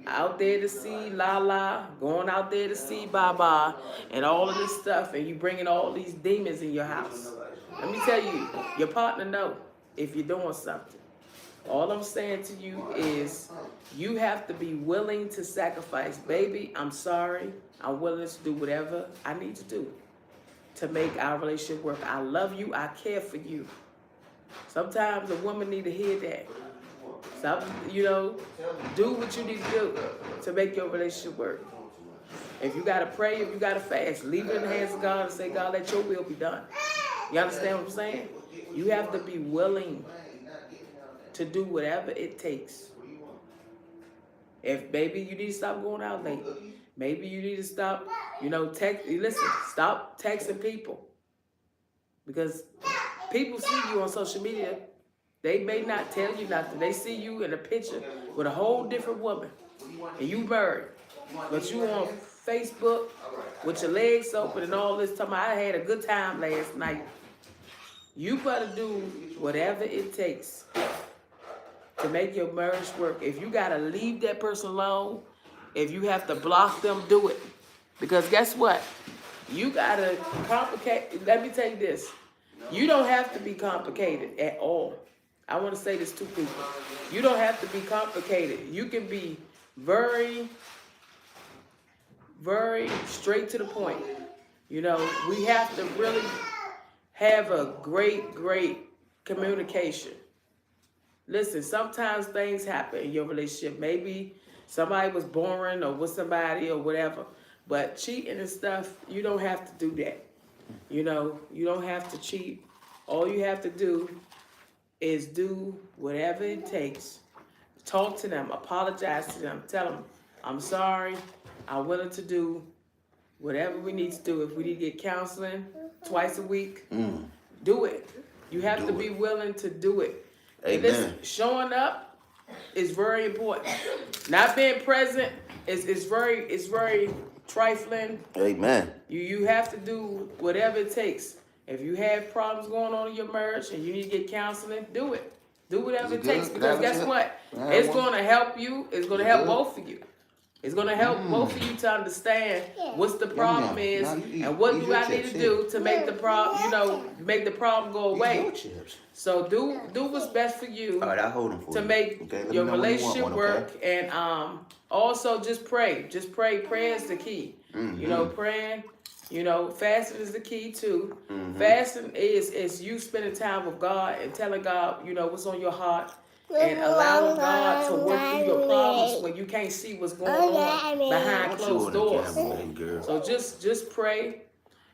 out there to see la la, going out there to see baba, and all of this stuff, and you bringing all these demons in your house. Let me tell you, your partner know if you're doing something. All I'm saying to you is you have to be willing to sacrifice. Baby, I'm sorry. I'm willing to do whatever I need to do to make our relationship work. I love you. I care for you. Sometimes a woman need to hear that. Some, do what you need to do to make your relationship work. If you got to pray, if you got to fast, leave it in the hands of God and say, God, let your will be done. You understand what I'm saying? You have to be willing to do whatever it takes. If maybe you need to stop going out late, maybe you need to stop, stop texting people. Because people see you on social media, they may not tell you nothing. They see you in a picture with a whole different woman, and you married, but you on Facebook with your legs open and all this time. I had a good time last night. You better do whatever it takes to make your marriage work. If you gotta leave that person alone, if you have to block them, do it. Because guess what? You gotta complicate. Let me tell you this. You don't have to be complicated at all. I want to say this to people. You don't have to be complicated. You can be very, very straight to the point. We have to really have a great communication. Listen, sometimes things happen in your relationship. Maybe somebody was boring or with somebody or whatever. But cheating and stuff, you don't have to do that. You don't have to cheat. All you have to do is do whatever it takes. Talk to them, apologize to them, tell them, I'm sorry, I'm willing to do whatever we need to do. If we need to get counseling twice a week, do it. You have to be willing to do it. And listen, showing up is very important. Not being present is very trifling. Amen. You have to do whatever it takes. If you have problems going on in your marriage and you need to get counseling, do it. Do whatever it takes. Because guess what? It's going to help you. It's going to help both of you. It's going to help both of you to understand what's the problem is and what do I need to do to make the problem, make the problem go away. So do what's best for you. All right, I'll hold them for to you. make your relationship work. And also just pray. Just pray. Prayer is the key. Praying. Fasting is the key too. Fasting is you spending time with God and telling God, what's on your heart, and allowing God to work through your problems when you can't see what's going on behind closed doors. So just pray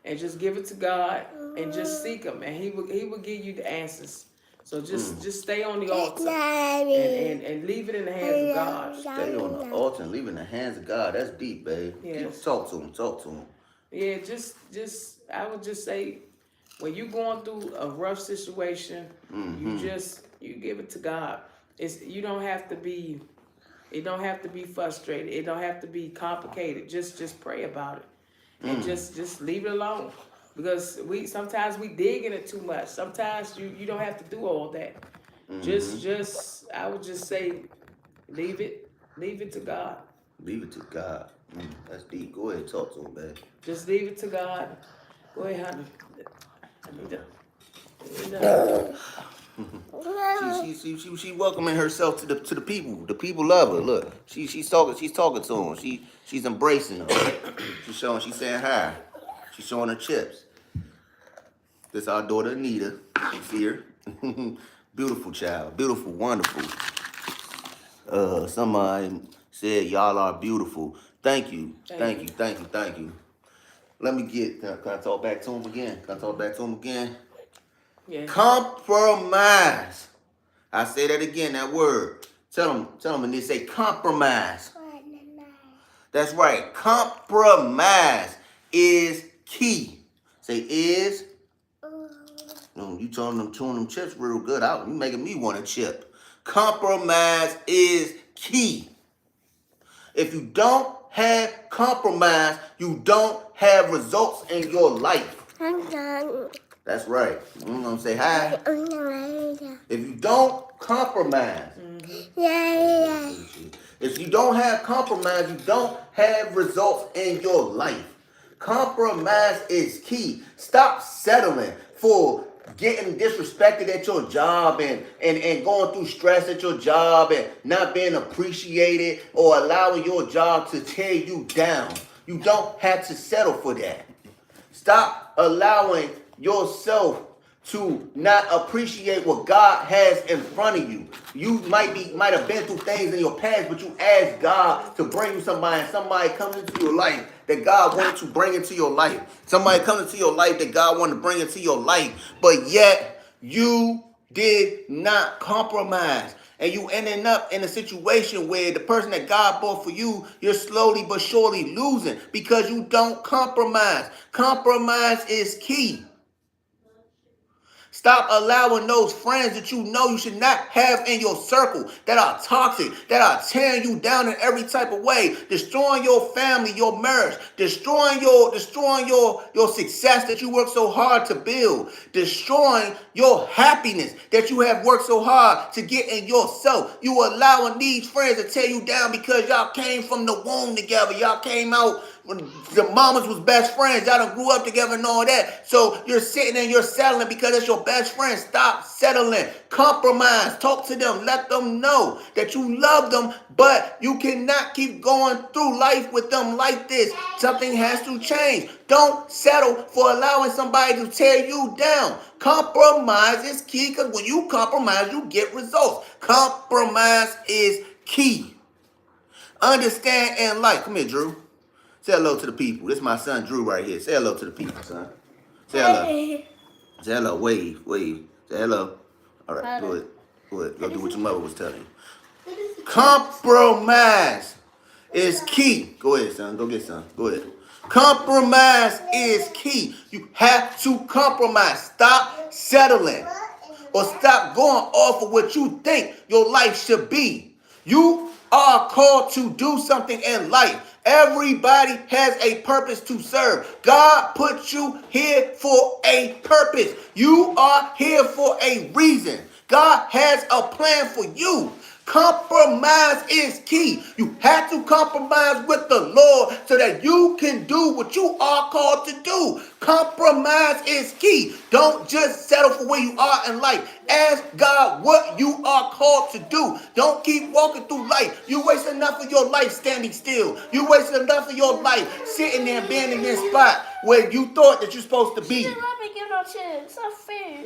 and just give it to God and just seek Him, and He will give you the answers. So just stay on the altar and leave it in the hands of God. Stay on the altar and leave it in the hands of God. That's deep, babe. Yes. Talk to him. Yeah, I would just say, when you're going through a rough situation, you give it to God. You don't have to be, it don't have to be frustrated. It don't have to be complicated. Just pray about it, and just leave it alone. Because sometimes we dig in it too much. Sometimes you don't have to do all that. I would just say, leave it to God. Leave it to God. That's deep. Go ahead, talk to him, man. Just leave it to God. Go ahead, honey. She welcoming herself to the people. The people love her. Look, she's talking to him. She's embracing him. She's saying hi. She's showing her chips. This is our daughter Anita. You see her? Beautiful child. Beautiful, wonderful. Somebody said y'all are beautiful. Thank you. Let me get, can I talk back to him again? Yeah. Compromise. I say that again, that word. Tell them, and they say compromise. That's right. Compromise is key. Say is. No, you telling them chewing them chips real good. You making me want a chip. Compromise is key. If you don't have compromise, you don't have results in your life. That's right. I'm gonna say hi. If you don't compromise, if you don't have compromise, you don't have results in your life. Compromise is key. Stop settling for getting disrespected at your job and going through stress at your job and not being appreciated or allowing your job to tear you down. You don't have to settle for that. Stop allowing yourself to not appreciate what God has in front of you. You might have been through things in your past, but you asked God to bring you somebody, and somebody comes into your life that God wanted to bring into your life. Somebody comes into your life that God wanted to bring into your life, but yet you did not compromise. And you ending up in a situation where the person that God bought for you, you're slowly but surely losing because you don't compromise. Compromise is key. Stop allowing those friends that you know you should not have in your circle that are toxic, that are tearing you down in every type of way, destroying your family, your marriage, destroying your success that you work so hard to build, destroying your happiness that you have worked so hard to get in yourself. You allowing these friends to tear you down because y'all came from the womb together. Y'all came out when the mamas was best friends. Y'all done grew up together and all that. So you're sitting and you're settling because it's your best friend. Stop settling. Compromise. Talk to them. Let them know that you love them, but you cannot keep going through life with them like this. Something has to change. Don't settle for allowing somebody to tear you down. Compromise is key because when you compromise, you get results. Compromise is key. Understand and like. Come here, Drew. Say hello to the people. This is my son, Drew, right here. Say hello to the people, son. Say hello. Say hello. Wave. Say hello. All right, go ahead. Go do what your mother was telling you. Compromise is key. Go ahead, son. Go get some. Go ahead. Compromise is key. You have to compromise. Stop settling or stop going off of what you think your life should be. You are called to do something in life. Everybody has a purpose to serve. God put you here for a purpose. You are here for a reason. God has a plan for you. Compromise is key. You have to compromise with the Lord so that you can do what you are called to do. Compromise is key. Don't just settle for where you are in life. Ask God what you are called to do. Don't keep walking through life. You waste enough of your life standing still. You waste enough of your life sitting there being in this spot where you thought that you're supposed to be. She didn't let me give no chips. It's not fair.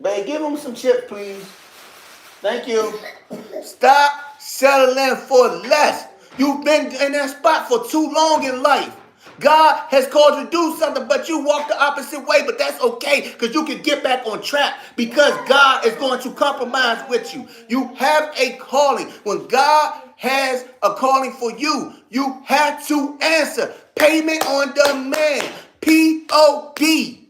Babe, give him some chips, please. Thank you. Stop settling for less. You've been in that spot for too long in life. God has called you to do something, but you walk the opposite way. But that's okay, because you can get back on track because God is going to compromise with you. You have a calling. When God has a calling for you, you have to answer. Payment on demand. POD.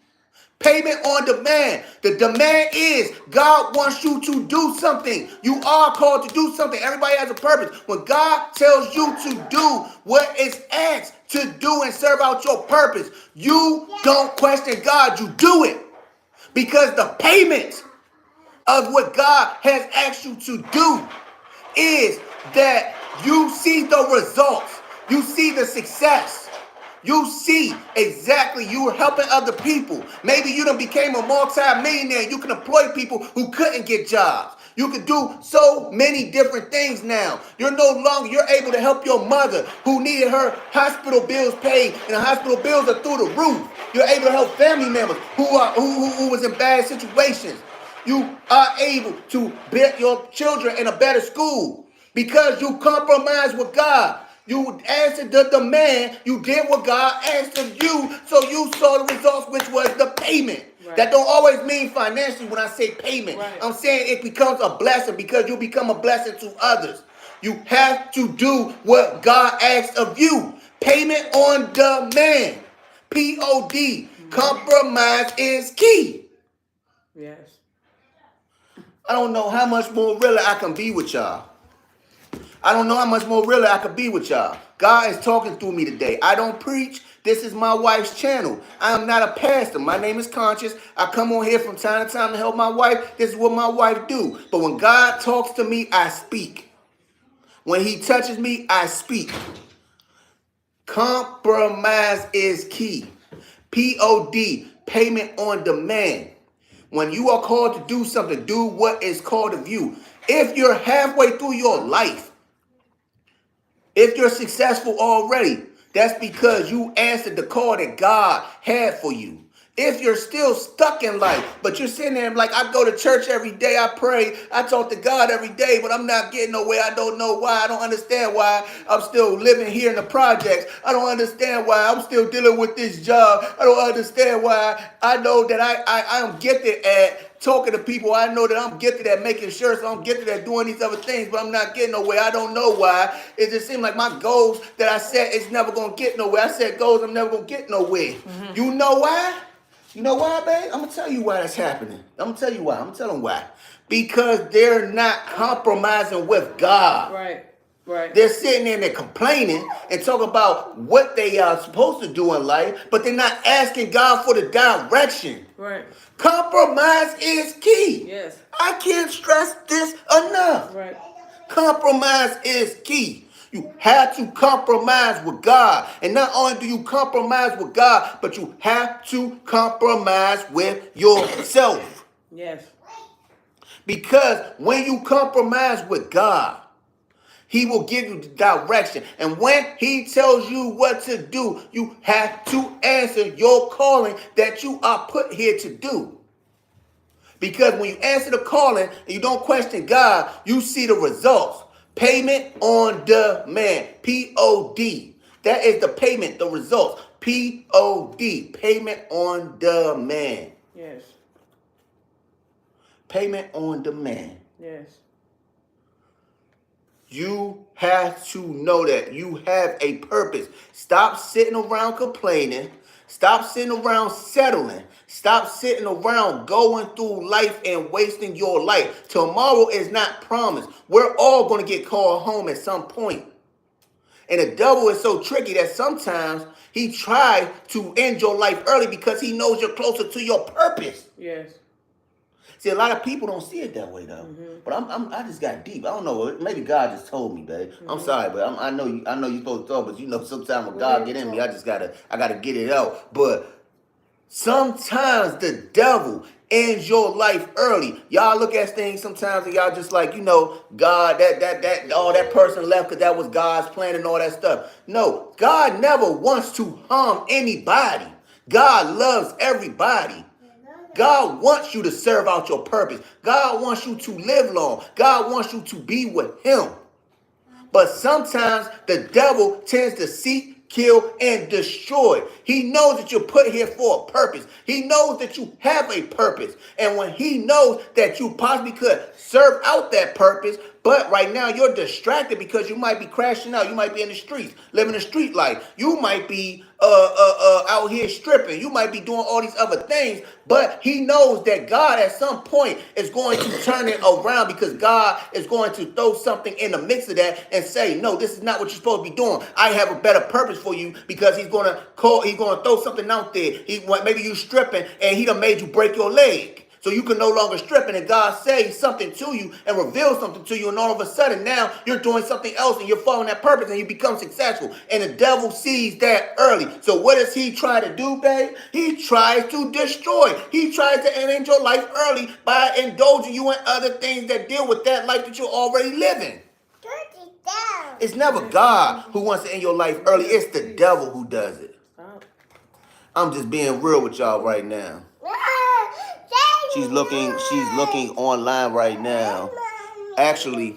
Payment on demand. The demand is God wants you to do something. You are called to do something. Everybody has a purpose. When God tells you to do what is asked to do and serve out your purpose, you don't question God. You do it because the payment of what God has asked you to do is that you see the results. You see the success. You see exactly you are helping other people. Maybe you done became a multi-millionaire. You can employ people who couldn't get jobs. You can do so many different things now. You're able to help your mother who needed her hospital bills paid, and the hospital bills are through the roof. You're able to help family members who was in bad situations. You are able to put your children in a better school because you compromise with God. You answered the demand. You did what God asked of you, so you saw the results, which was the payment. Right. That don't always mean financially when I say payment. Right. I'm saying it becomes a blessing because you become a blessing to others. You have to do what God asks of you. Payment on demand. POD. Compromise is key. Yes. I don't know how much more realer I can be with y'all. I don't know how much more realer I could be with y'all. God is talking through me today. I don't preach. This is my wife's channel. I am not a pastor. My name is Conscious. I come on here from time to time to help my wife. This is what my wife do. But when God talks to me, I speak. When he touches me, I speak. Compromise is key. POD, payment on demand. When you are called to do something, do what is called of you. If you're halfway through your life, if you're successful already, that's because you answered the call that God had for you. If you're still stuck in life, but you're sitting there like, I go to church every day, I pray, I talk to God every day, but I'm not getting nowhere. I don't know why. I don't understand why I'm still living here in the projects. I don't understand why I'm still dealing with this job. I don't understand why. I know that I am gifted at talking to people. I know that I'm gifted at making sure, so I'm gifted at doing these other things, but I'm not getting nowhere. I don't know why. It just seems like my goals that I set is never going to get nowhere. I set goals, I'm never going to get nowhere. Mm-hmm. You know why? You know why, babe? I'm going to tell you why that's happening. I'm going to tell you why. I'm going to tell them why. Because they're not compromising with God. Right. Right. They're sitting there and they're complaining and talking about what they are supposed to do in life, but they're not asking God for the direction. Right. Compromise is key. Yes. I can't stress this enough. Right. Compromise is key. You have to compromise with God. And not only do you compromise with God, but you have to compromise with yourself. Yes. Because when you compromise with God, he will give you the direction. And when he tells you what to do, you have to answer your calling that you are put here to do. Because when you answer the calling and you don't question God, you see the results. Payment on demand. P-O-D. That is the payment, the results. P-O-D. Payment on demand. Yes. Payment on demand. Yes. You have to know that you have a purpose. Stop sitting around complaining. Stop sitting around settling. Stop sitting around going through life and wasting your life. Tomorrow is not promised. We're all going to get called home at some point. And the devil is so tricky that sometimes he tries to end your life early because he knows you're closer to your purpose. Yes. See, a lot of people don't see it that way, though. Mm-hmm. But I just got deep. I don't know. Maybe God just told me, babe. Mm-hmm. I'm sorry, but I know you're supposed to talk, but you know, sometimes when God get in me, I gotta get it out. But sometimes the devil ends your life early. Y'all look at things sometimes and y'all just like, you know, God, that person left because that was God's plan and all that stuff. No, God never wants to harm anybody. God loves everybody. God wants you to serve out your purpose. God wants you to live long. God wants you to be with him. But sometimes the devil tends to seek, kill, and destroy. He knows that you're put here for a purpose. He knows that you have a purpose. And when he knows that you possibly could serve out that purpose, but right now you're distracted because you might be crashing out. You might be in the streets, living a street life. You might be out here stripping. You might be doing all these other things. But he knows that God at some point is going to turn it around because God is going to throw something in the mix of that and say, no, this is not what you're supposed to be doing. I have a better purpose for you because he's going to throw something out there. Maybe you stripping and he done made you break your leg. So you can no longer strip, and then God says something to you and reveals something to you, and all of a sudden now you're doing something else and you're following that purpose and you become successful. And the devil sees that early. So what does he try to do, babe? He tries to destroy. He tries to end your life early by indulging you in other things that deal with that life that you're already living. It's never God who wants to end your life early. It's the devil who does it. I'm just being real with y'all right now. She's looking online right now. Actually,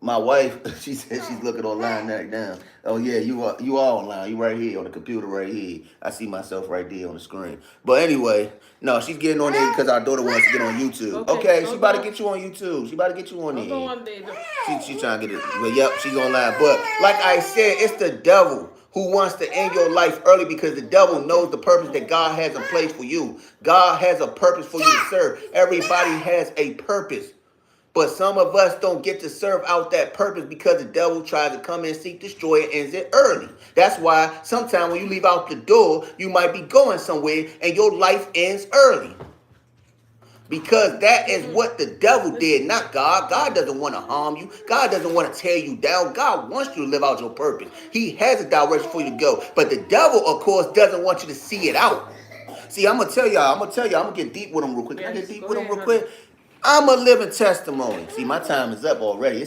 my wife, she said she's looking online right now. Oh yeah, you are online. You right here on the computer right here. I see myself right there on the screen. But anyway, no, she's getting on there because our daughter wants to get on YouTube. Okay, she about to get you on YouTube. She about to get you on there. She's trying to get it. But yep, she's online. But like I said, it's the devil who wants to end your life early because the devil knows the purpose that God has in place for you. God has a purpose for you to serve. Everybody has a purpose. But some of us don't get to serve out that purpose because the devil tries to come and seek, destroy, and ends it early. That's why sometimes when you leave out the door, you might be going somewhere and your life ends early. Because that is what the devil did, not God. God doesn't want to harm you. God doesn't want to tear you down. God wants you to live out your purpose. He has a direction for you to go. But the devil, of course, doesn't want you to see it out. See, I'm going to tell y'all, I'm going to get deep with him real quick. Can I get deep with him real quick? I'm a living testimony. See, my time is up already.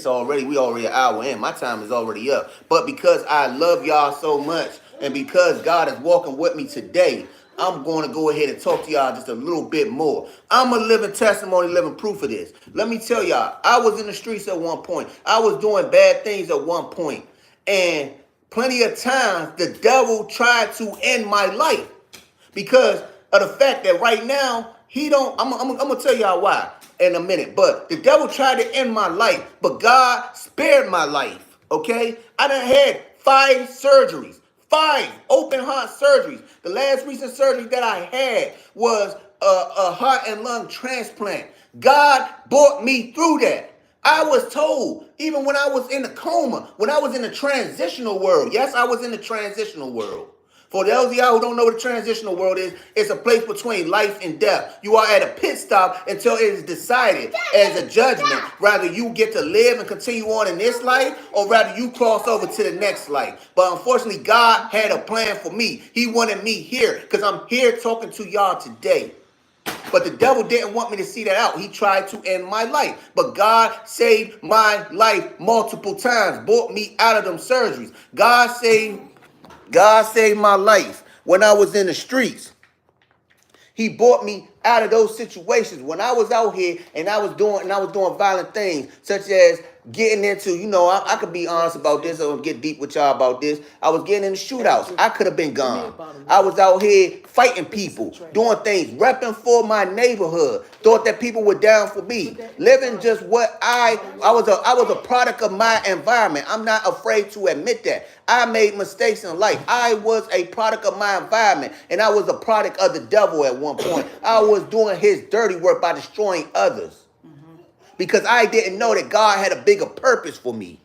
We already an hour in. My time is already up. But because I love y'all so much and because God is walking with me today, I'm going to go ahead and talk to y'all just a little bit more. I'm a living testimony, living proof of this. Let me tell y'all, I was in the streets at one point. I was doing bad things at one point. And plenty of times the devil tried to end my life because of the fact that right now, I'm going to tell y'all why in a minute. But the devil tried to end my life, but God spared my life, okay? I done had 5 surgeries. 5 open heart surgeries. The last recent surgery that I had was a heart and lung transplant. God brought me through that. I was told, even when I was in a coma, when I was in the transitional world. Yes, I was in the transitional world. For those of y'all who don't know what the transitional world is, it's a place between life and death. You are at a pit stop until it is decided as a judgment. Rather you get to live and continue on in this life, or rather you cross over to the next life. But unfortunately, God had a plan for me. He wanted me here because I'm here talking to y'all today. But the devil didn't want me to see that out. He tried to end my life. But God saved my life multiple times, brought me out of them surgeries. God saved my life when I was in the streets. He brought me out of those situations when I was out here and I was doing violent things, such as getting into, I could be honest about this or get deep with y'all about this. I was getting into shootouts. I could have been gone. I was out here fighting people, doing things, repping for my neighborhood. Thought that people were down for me, living just what I was a product of my environment. I'm not afraid to admit that. I made mistakes in life. I was a product of my environment, and I was a product of the devil at one point. I was doing his dirty work by destroying others because I didn't know that God had a bigger purpose for me.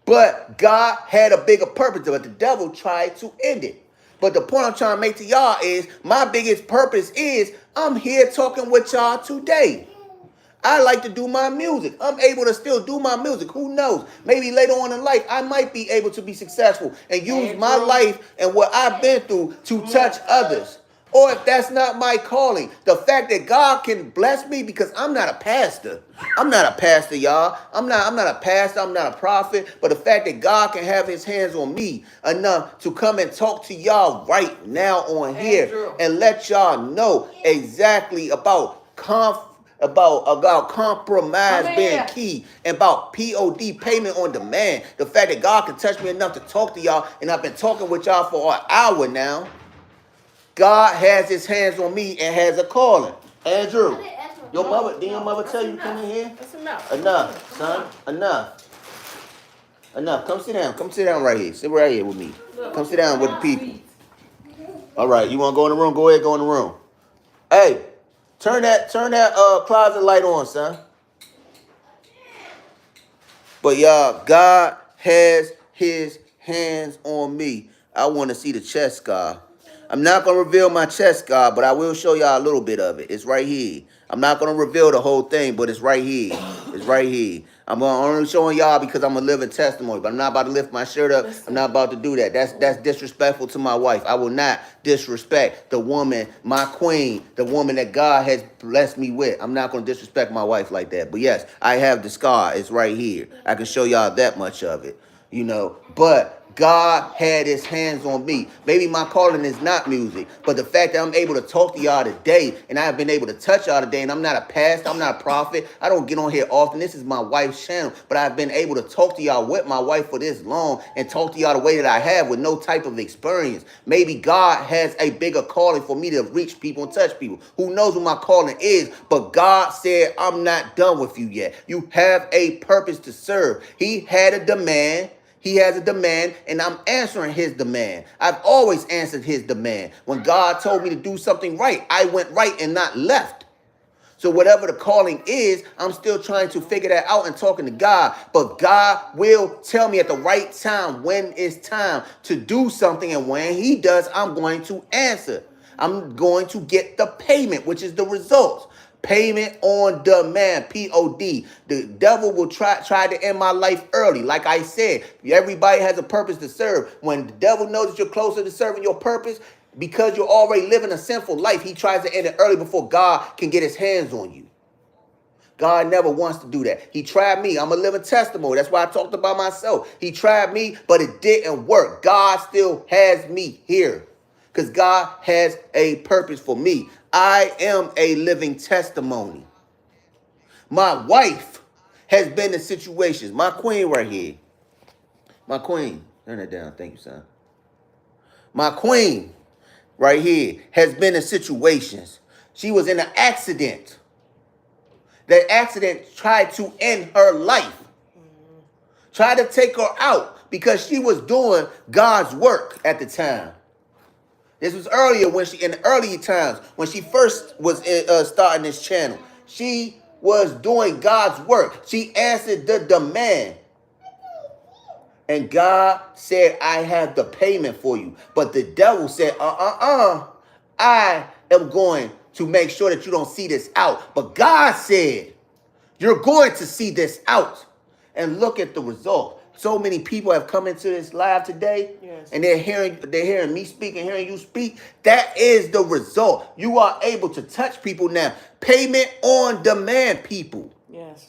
But God had a bigger purpose, but the devil tried to end it. But the point I'm trying to make to y'all is my biggest purpose is I'm here talking with y'all today. I like to do my music. I'm able to still do my music. Who knows? Maybe later on in life, I might be able to be successful and use my life and what I've been through to touch others. Or if that's not my calling, the fact that God can bless me because I'm not a pastor. I'm not a pastor, y'all. I'm not a pastor. I'm not a prophet. But the fact that God can have his hands on me enough to come and talk to y'all right now on here and let y'all know exactly about compromise being key, and about POD, payment on demand. The fact that God can touch me enough to talk to y'all, and I've been talking with y'all for an hour now. God has his hands on me and has a calling. Andrew, did your mother tell you to come in here? That's enough. Enough, son. Enough. Come sit down. Come sit down right here. Sit right here with me. Come sit down with the people. All right, you want to go in the room? Go ahead, go in the room. Hey, turn that closet light on, son. But y'all, God has his hands on me. I want to see the chest scar. I'm not going to reveal my chest scar, but I will show y'all a little bit of it. It's right here. I'm not going to reveal the whole thing, but it's right here. It's right here. I'm only showing y'all because I'm a living testimony, but I'm not about to lift my shirt up. I'm not about to do that. That's disrespectful to my wife. I will not disrespect the woman, my queen, the woman that God has blessed me with. I'm not going to disrespect my wife like that. But yes, I have the scar. It's right here. I can show y'all that much of it, but God had his hands on me. Maybe my calling is not music, but the fact that I'm able to talk to y'all today and I've been able to touch y'all today, and I'm not a pastor, I'm not a prophet. I don't get on here often. This is my wife's channel, but I've been able to talk to y'all with my wife for this long and talk to y'all the way that I have with no type of experience. Maybe God has a bigger calling for me to reach people and touch people. Who knows what my calling is, but God said, I'm not done with you yet. You have a purpose to serve. He had a demand. He has a demand, and I'm answering his demand. I've always answered his demand. When God told me to do something right, I went right and not left. So whatever the calling is, I'm still trying to figure that out and talking to God. But God will tell me at the right time when it's time to do something. And when he does, I'm going to answer. I'm going to get the payment, which is the results. Payment on demand, POD. The devil will try to end my life early. Like I said, everybody has a purpose to serve. When the devil knows that you're closer to serving your purpose, because you're already living a sinful life, he tries to end it early before God can get his hands on you. God never wants to do that. He tried me. I'm a living testimony. That's why I talked about myself. He tried me, but it didn't work. God still has me here because God has a purpose for me. I am a living testimony. My wife has been in situations. My queen right here. My queen. Turn that down. Thank you, son. My queen right here has been in situations. She was in an accident. That accident tried to end her life. Tried to take her out because she was doing God's work at the time. This was earlier in the earlier times when she first was starting this channel. She was doing God's work. She answered the demand. And God said, I have the payment for you. But the devil said, I am going to make sure that you don't see this out. But God said, you're going to see this out. And look at the result. So many people have come into this live today, Yes. and they're hearing me speak and hearing you speak. That is the result. You are able to touch people now. Payment on demand, people. Yes.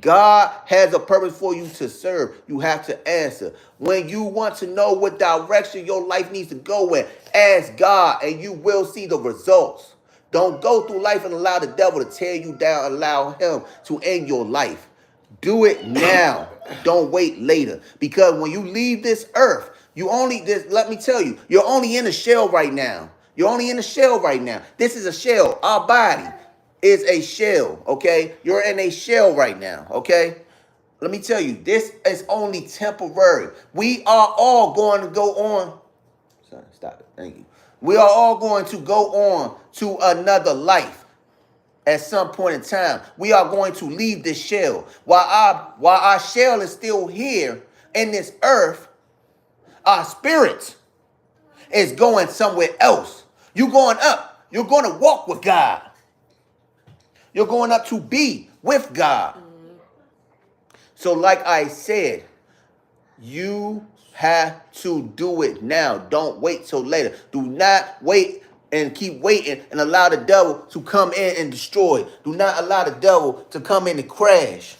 God has a purpose for you to serve. You have to answer. When you want to know what direction your life needs to go in, ask God and you will see the results. Don't go through life and allow the devil to tear you down. Allow him to end your life. Do it now. Don't wait later. Because when you leave this earth, let me tell you, you're only in a shell right now. You're only in a shell right now. This is a shell. Our body is a shell, okay? You're in a shell right now, okay? Let me tell you, this is only temporary. We are all going to go on. Sorry, stop it. Thank you. We are all going to go on to another life at some point in time. We are going to leave this shell. While our shell is still here in this earth, our spirit is going somewhere else. You're going up. You're going to walk with God. You're going up to be with God. So like I said, you have to do it now. Don't wait till later. Do not wait and keep waiting and allow the devil to come in and destroy. Do not allow the devil to come in and crash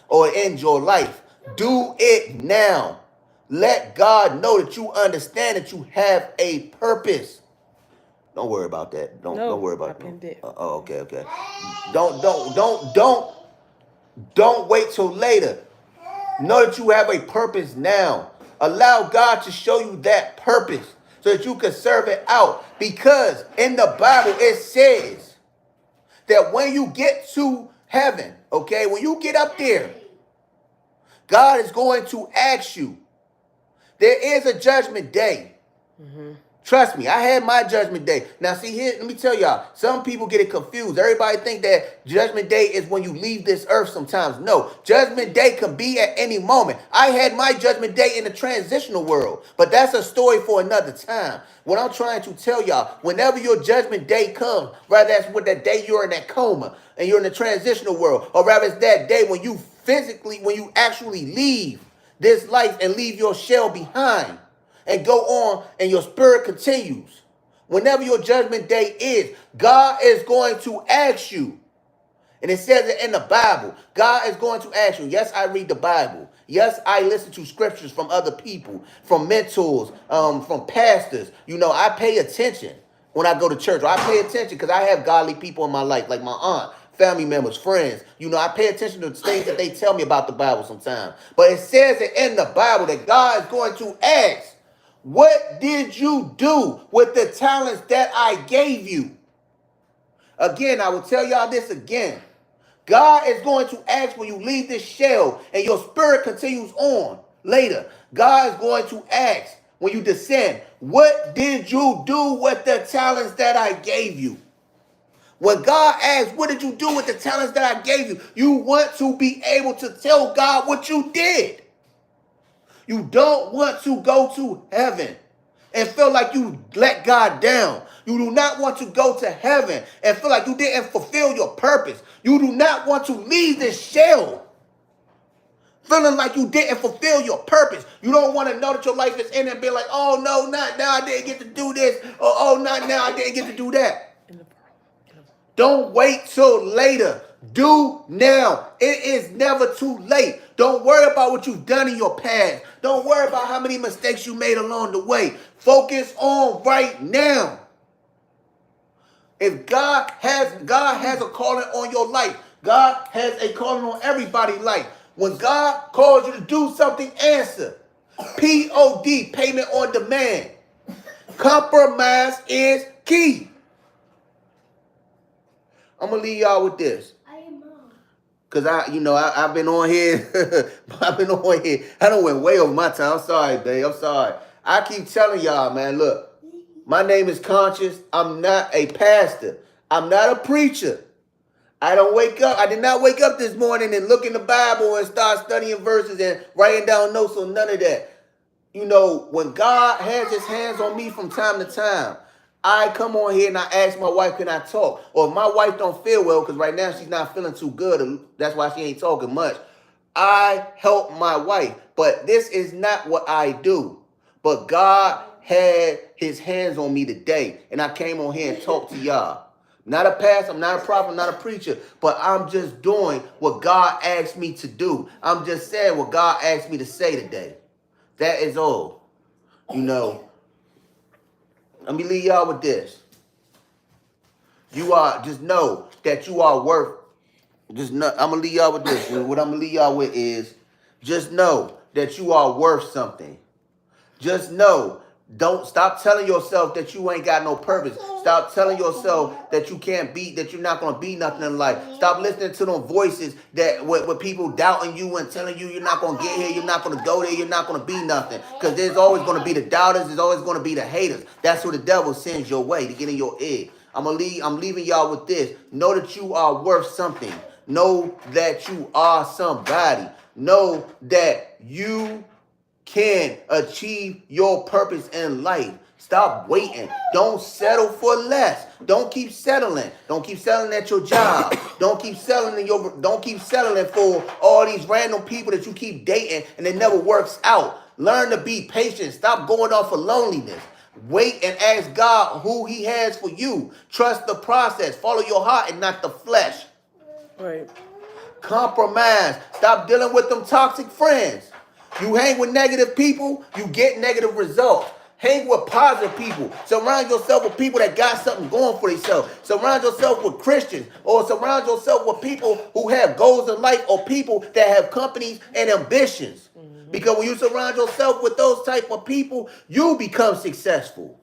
or end your life. Do it now. Let God know that you understand that you have a purpose. Don't worry about that. Don't worry about it. Okay. Don't wait till later. Know that you have a purpose now. Allow God to show you that purpose so that you can serve it out. Because in the Bible it says that when you get to heaven, okay, when you get up there, God is going to ask you. There is a judgment day. Mm-hmm. Trust me, I had my judgment day. Now, see here, let me tell y'all, some people get it confused. Everybody think that judgment day is when you leave this earth sometimes. No, judgment day can be at any moment. I had my judgment day in the transitional world, but that's a story for another time. What I'm trying to tell y'all, whenever your judgment day comes, rather that's what that day you're in that coma and you're in the transitional world, or rather it's that day when you actually leave this life and leave your shell behind and go on and your spirit continues. Whenever your judgment day is, God is going to ask you. And it says it in the Bible. God is going to ask you. Yes, I read the Bible. Yes, I listen to scriptures from other people, from mentors, from pastors. You know, I pay attention when I go to church. I pay attention because I have godly people in my life, like my aunt, family members, friends. You know, I pay attention to the things that they tell me about the Bible sometimes. But it says it in the Bible that God is going to ask, what did you do with the talents that I gave you? Again, I will tell y'all this again. God is going to ask when you leave this shell and your spirit continues on. later. God is going to ask when you descend, what did you do with the talents that I gave you? When God asks, what did you do with the talents that I gave you? You want to be able to tell God what you did. You don't want to go to heaven and feel like you let God down. You do not want to go to heaven and feel like you didn't fulfill your purpose. You do not want to leave this shell feeling like you didn't fulfill your purpose. You don't want to know that your life is in and be like, oh no, not now, I didn't get to do this. Or oh, not now, I didn't get to do that. Don't wait till later. Do now. It is never too late. Don't worry about what you've done in your past. Don't worry about how many mistakes you made along the way. Focus on right now. If God has a calling on your life, God has a calling on everybody's life. When God calls you to do something, answer. POD, payment on demand. Compromise is key. I'm gonna leave y'all with this. Cause I've been on here. I've been on here. I done went way over my time. I'm sorry, babe. I'm sorry. I keep telling y'all, man, look, my name is Conscious. I'm not a pastor. I'm not a preacher. I did not wake up this morning and look in the Bible and start studying verses and writing down notes on none of that. You know, when God has his hands on me from time to time, I come on here and I ask my wife, can I talk? Or if my wife don't feel well, because right now she's not feeling too good, that's why she ain't talking much. I help my wife, but this is not what I do. But God had his hands on me today, and I came on here and talked to y'all. Not a pastor, I'm not a prophet, I'm not a preacher, but I'm just doing what God asked me to do. I'm just saying what God asked me to say today. That is all. You know, let me leave y'all with this. Just know that you are worth, I'm going to leave y'all with this. What I'm going to leave y'all with is, just know that you are worth something. Just know, don't stop telling yourself that you ain't got no purpose. Stop telling yourself that you can't be, that you're not going to be nothing in life. Stop listening to them voices that with people doubting you and telling you you're not going to get here, you're not going to go there, you're not going to be nothing. Because there's always going to be the doubters, there's always going to be the haters. That's who the devil sends your way to get in your ear. I'm leaving y'all with this. Know that you are worth something. Know that you are somebody. Know that you can achieve your purpose in life. Stop waiting. Don't settle for less. Don't keep settling. Don't keep settling at your job. Don't keep settling for all these random people that you keep dating and it never works out. Learn to be patient. Stop going off of loneliness. Wait and ask God who he has for you. Trust the process. Follow your heart and not the flesh. Right. Compromise. Stop dealing with them toxic friends. You hang with negative people, you get negative results. Hang with positive people. Surround yourself with people that got something going for themselves. Surround yourself with Christians, or surround yourself with people who have goals in life, or people that have companies and ambitions. Because when you surround yourself with those type of people, you become successful.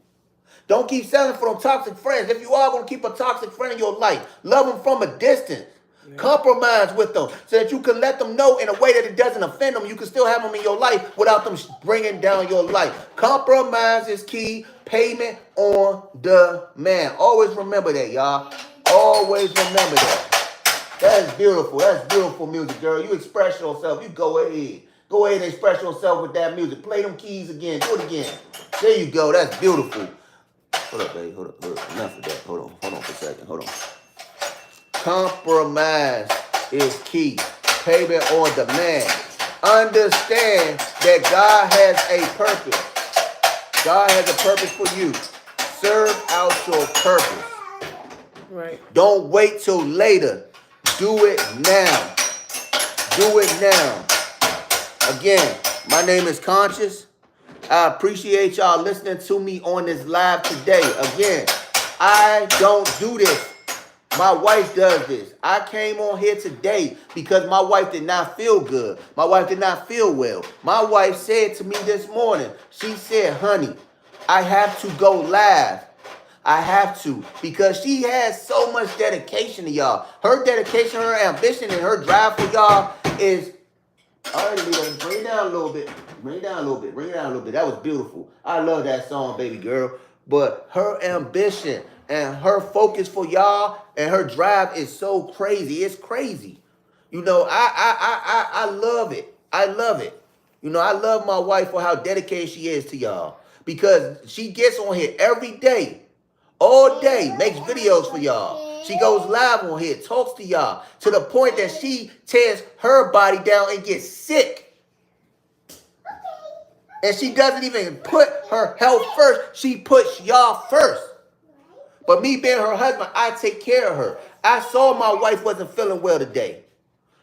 Don't keep settling for them toxic friends. If you are going to keep a toxic friend in your life, love them from a distance. Compromise with them so that you can let them know in a way that it doesn't offend them. You can still have them in your life without them bringing down your life. Compromise is key. Payment on demand. Always remember that, y'all. Always remember that. That is beautiful. That's beautiful music, girl. You express yourself. You go ahead. Go ahead and express yourself with that music. Play them keys again. Do it again. There you go. That's beautiful. Hold up, baby. Hold up. Enough of that. Hold on for a second. Hold on. Compromise is key. Payment on demand. Understand that God has a purpose. God has a purpose for you. Serve out your purpose. Right. Don't wait till later. Do it now. Do it now. Again, my name is Conscious. I appreciate y'all listening to me on this live today. Again, I don't do this. My wife does this. I came on here today because my wife did not feel good. My wife did not feel well. My wife said to me this morning, she said, honey, I have to go live. I have to, because she has so much dedication to y'all. Her dedication, her ambition, and her drive for y'all is All right, Lito, bring it down a little bit. Bring it down a little bit. Bring it down a little bit. That was beautiful. I love that song, baby girl. But her ambition and her focus for y'all and her drive is so crazy. It's crazy. You know, I love it. I love it. You know, I love my wife for how dedicated she is to y'all because she gets on here every day, all day, makes videos for y'all. She goes live on here, talks to y'all to the point that she tears her body down and gets sick. And she doesn't even put her health first. She puts y'all first. But me being her husband, I take care of her. I saw my wife wasn't feeling well today.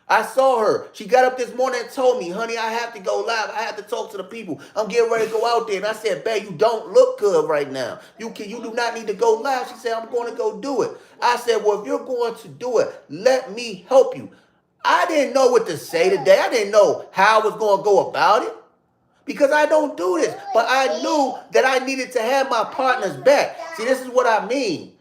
I saw her. She got up this morning and told me, honey, I have to go live. I have to talk to the people. I'm getting ready to go out there. And I said, babe, you don't look good right now. You do not need to go live. She said, I'm going to go do it. I said, well, if you're going to do it, let me help you. I didn't know what to say today. I didn't know how I was going to go about it because I don't do this. But I knew that I needed to have my partner's back. See, this is what I mean.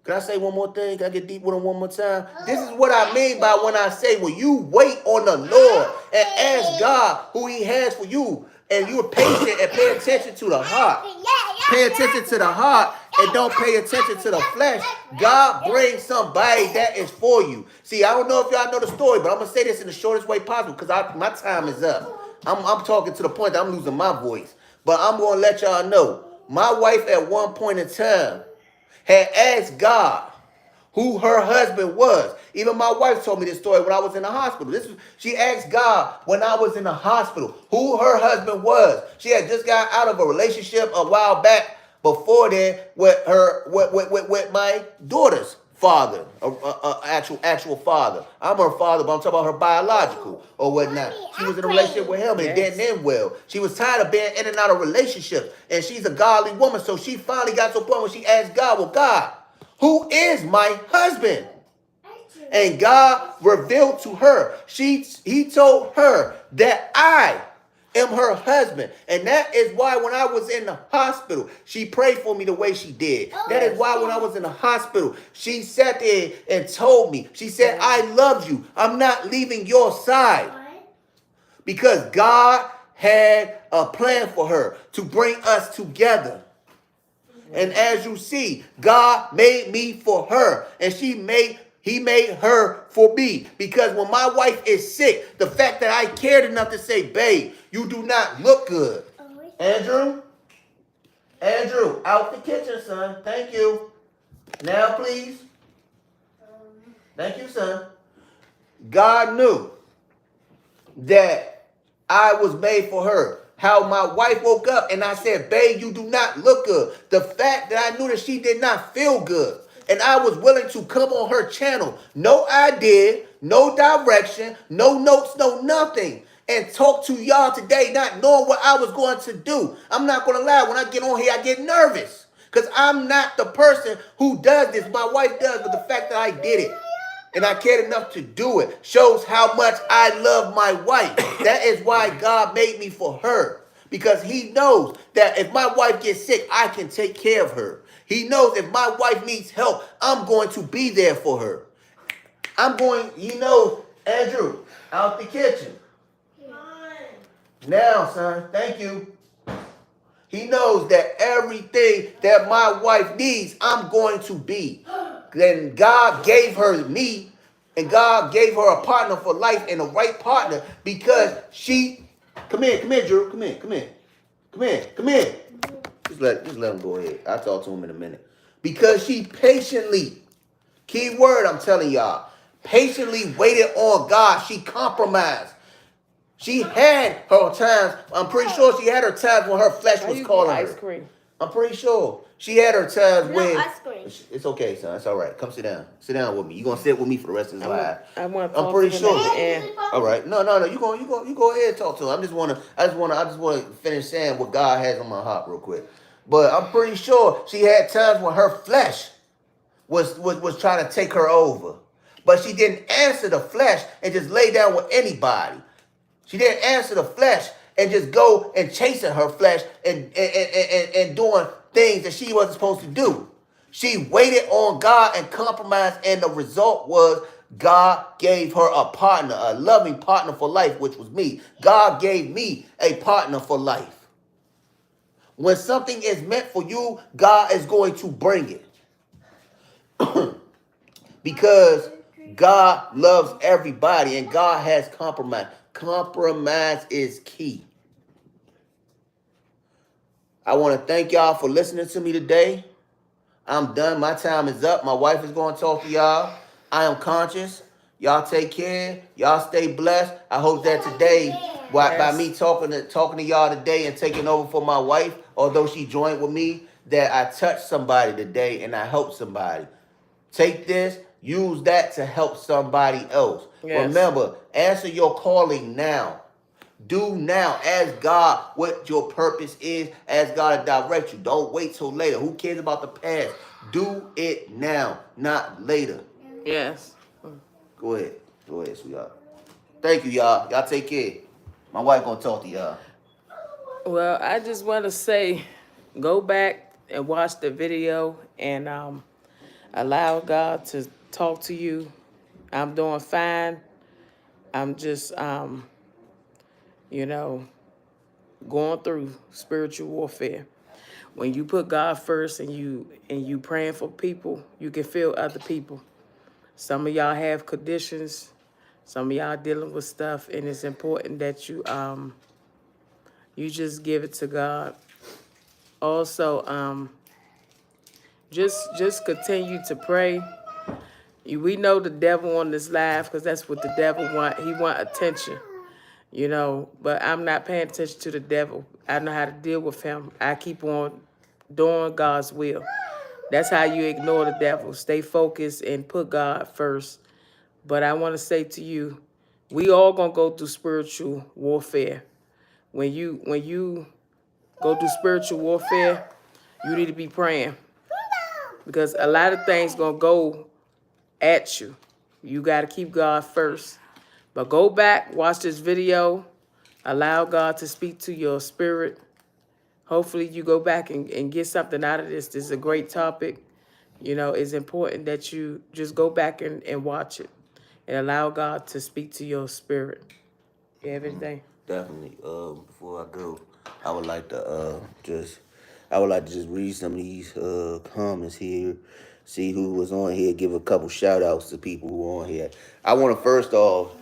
Can I say one more thing? Can I get deep with him one more time? This is what I mean by when I say, when you wait on the Lord and ask God who he has for you, and you're patient and pay attention to the heart. Pay attention to the heart and don't pay attention to the flesh. God brings somebody that is for you. See, I don't know if y'all know the story, but I'm going to say this in the shortest way possible because my time is up. I'm talking to the point that I'm losing my voice. But I'm going to let y'all know. My wife at one point in time had asked God who her husband was. Even my wife told me this story when I was in the hospital. She asked God when I was in the hospital who her husband was. She had just got out of a relationship a while back before then with my daughter's father, actual father. I'm her father, but I'm talking about her biological or whatnot. She was in a relationship with him and it didn't end well. She was tired of being in and out of relationships, and she's a godly woman, so she finally got to a point where she asked God, well, God, who is my husband? And God revealed to her. He told her that I am her husband. And that is why when I was in the hospital, she prayed for me the way she did. That is why when I was in the hospital, she sat there and told me, she said, I love you. I'm not leaving your side. Because God had a plan for her to bring us together. And as you see, God made me for her, and he made her for me. Because when my wife is sick, the fact that I cared enough to say, babe, you do not look good. Andrew, out the kitchen, son. Thank you. Now, please. Thank you, son. God knew that I was made for her. How my wife woke up and I said, babe, you do not look good. The fact that I knew that she did not feel good. And I was willing to come on her channel. No idea, no direction, no notes, no nothing. And talk to y'all today not knowing what I was going to do. I'm not going to lie. When I get on here, I get nervous. Because I'm not the person who does this. My wife does, but the fact that I did it and I cared enough to do it shows how much I love my wife. That is why God made me for her. Because he knows that if my wife gets sick, I can take care of her. He knows if my wife needs help, I'm going to be there for her. He knows, Andrew, out the kitchen. Now, son, thank you. He knows that everything that my wife needs, I'm going to be. Then God gave her me, and God gave her a partner for life and a right partner because she, come here, Drew, come here. Just let him go ahead. I'll talk to him in a minute. Because she patiently, key word I'm telling y'all, patiently waited on God. She compromised. She had her times. I'm pretty sure she had her times when her flesh was calling her. Ice cream. I'm pretty sure she had her times when. ice cream. It's okay, son. It's all right. Come sit down. Sit down with me. You gonna sit with me for the rest of this live. I'm pretty sure. And All right. No. You go ahead and talk to him. I just wanna finish saying what God has on my heart real quick. But I'm pretty sure she had times when her flesh was trying to take her over, but she didn't answer the flesh and just lay down with anybody. She didn't answer the flesh and just go and chasing her flesh and doing things that she wasn't supposed to do. She waited on God and compromised, and the result was God gave her a partner, a loving partner for life, which was me. God gave me a partner for life. When something is meant for you, God is going to bring it. Because God loves everybody and God has compromise. Compromise is key. I want to thank y'all for listening to me today. I'm done. My time is up. My wife is going to talk to y'all. I am conscious. Y'all take care. Y'all stay blessed. I hope that today, by me talking to y'all today and taking over for my wife, although she joined with me, that I touched somebody today and I helped somebody. Take this, use that to help somebody else. Yes. Remember, answer your calling now. Do now. Ask God what your purpose is. Ask God to direct you. Don't wait till later. Who cares about the past? Do it now, not later. Yes. Go ahead. Go ahead, sweetheart. Thank you, y'all. Y'all take care. My wife gonna talk to y'all. Well, I just want to say, go back and watch the video and allow God to talk to you. I'm doing fine. I'm just, you know, going through spiritual warfare. When you put God first and you praying for people, you can feel other people. Some of y'all have conditions. Some of y'all dealing with stuff, and it's important that you just give it to God. Also, just continue to pray. We know the devil on this live because that's what the devil want. He want attention, but I'm not paying attention to the devil. I know how to deal with him. I keep on doing God's will. That's how you ignore the devil. Stay focused and put God first. But I want to say to you, we all gonna go through spiritual warfare. When you go through spiritual warfare, you need to be praying. Because a lot of things gonna go at you. You got to keep God first. But go back, watch this video, allow God to speak to your spirit. Hopefully you go back and get something out of this. This is a great topic. It's important that you just go back and watch it and allow God to speak to your spirit. You have anything? Definitely. Before I go, I would like to just read some of these comments here. See who was on here. Give a couple shout outs to people who are on here. I want to first off,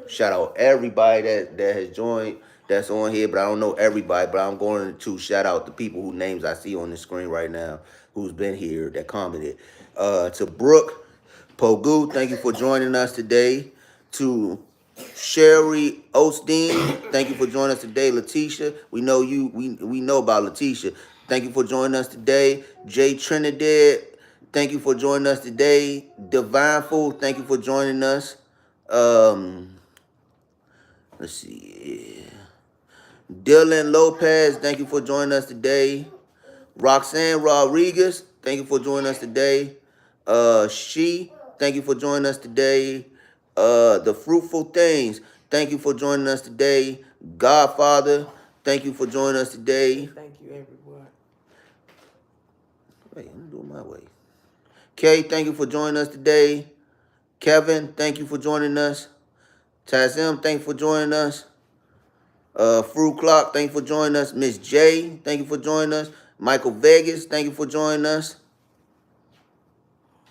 shout out everybody that has joined that's on here, but I don't know everybody. But I'm going to shout out the people whose names I see on the screen right now, who's been here that commented. To Brooke Pogu, thank you for joining us today. To Sherry Osteen, thank you for joining us today. Letitia, we know you. We know about Letitia. Thank you for joining us today. Jay Trinidad, thank you for joining us today. Divine Food, thank you for joining us. Let's see. Dylan Lopez, thank you for joining us today. Roxanne Rodriguez, thank you for joining us today. Thank you for joining us today. The Fruitful Things, thank you for joining us today. Godfather, thank you for joining us today. Thank you, everyone. Wait, I'm doing my way. Kay, thank you for joining us today. Kevin, thank you for joining us. Tazim, thank you for joining us. Fruit Clock, thank you for joining us. Miss J, thank you for joining us. Michael Vegas, thank you for joining us.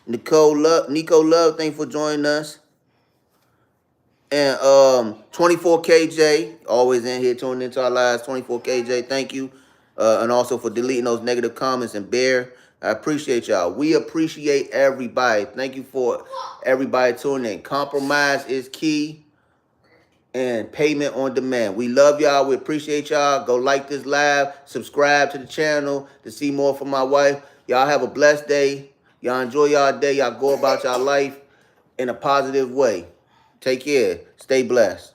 Nico Love, thank you for joining us. And 24KJ, always in here tuning into our lives. 24KJ, thank you. And also for deleting those negative comments. And Bear, I appreciate y'all. We appreciate everybody. Thank you for everybody tuning in. Compromise is key. And payment on demand. We love y'all. We appreciate y'all. Go like this live. Subscribe to the channel to see more from my wife. Y'all have a blessed day. Y'all enjoy y'all day. Y'all go about y'all life in a positive way. Take care. Stay blessed.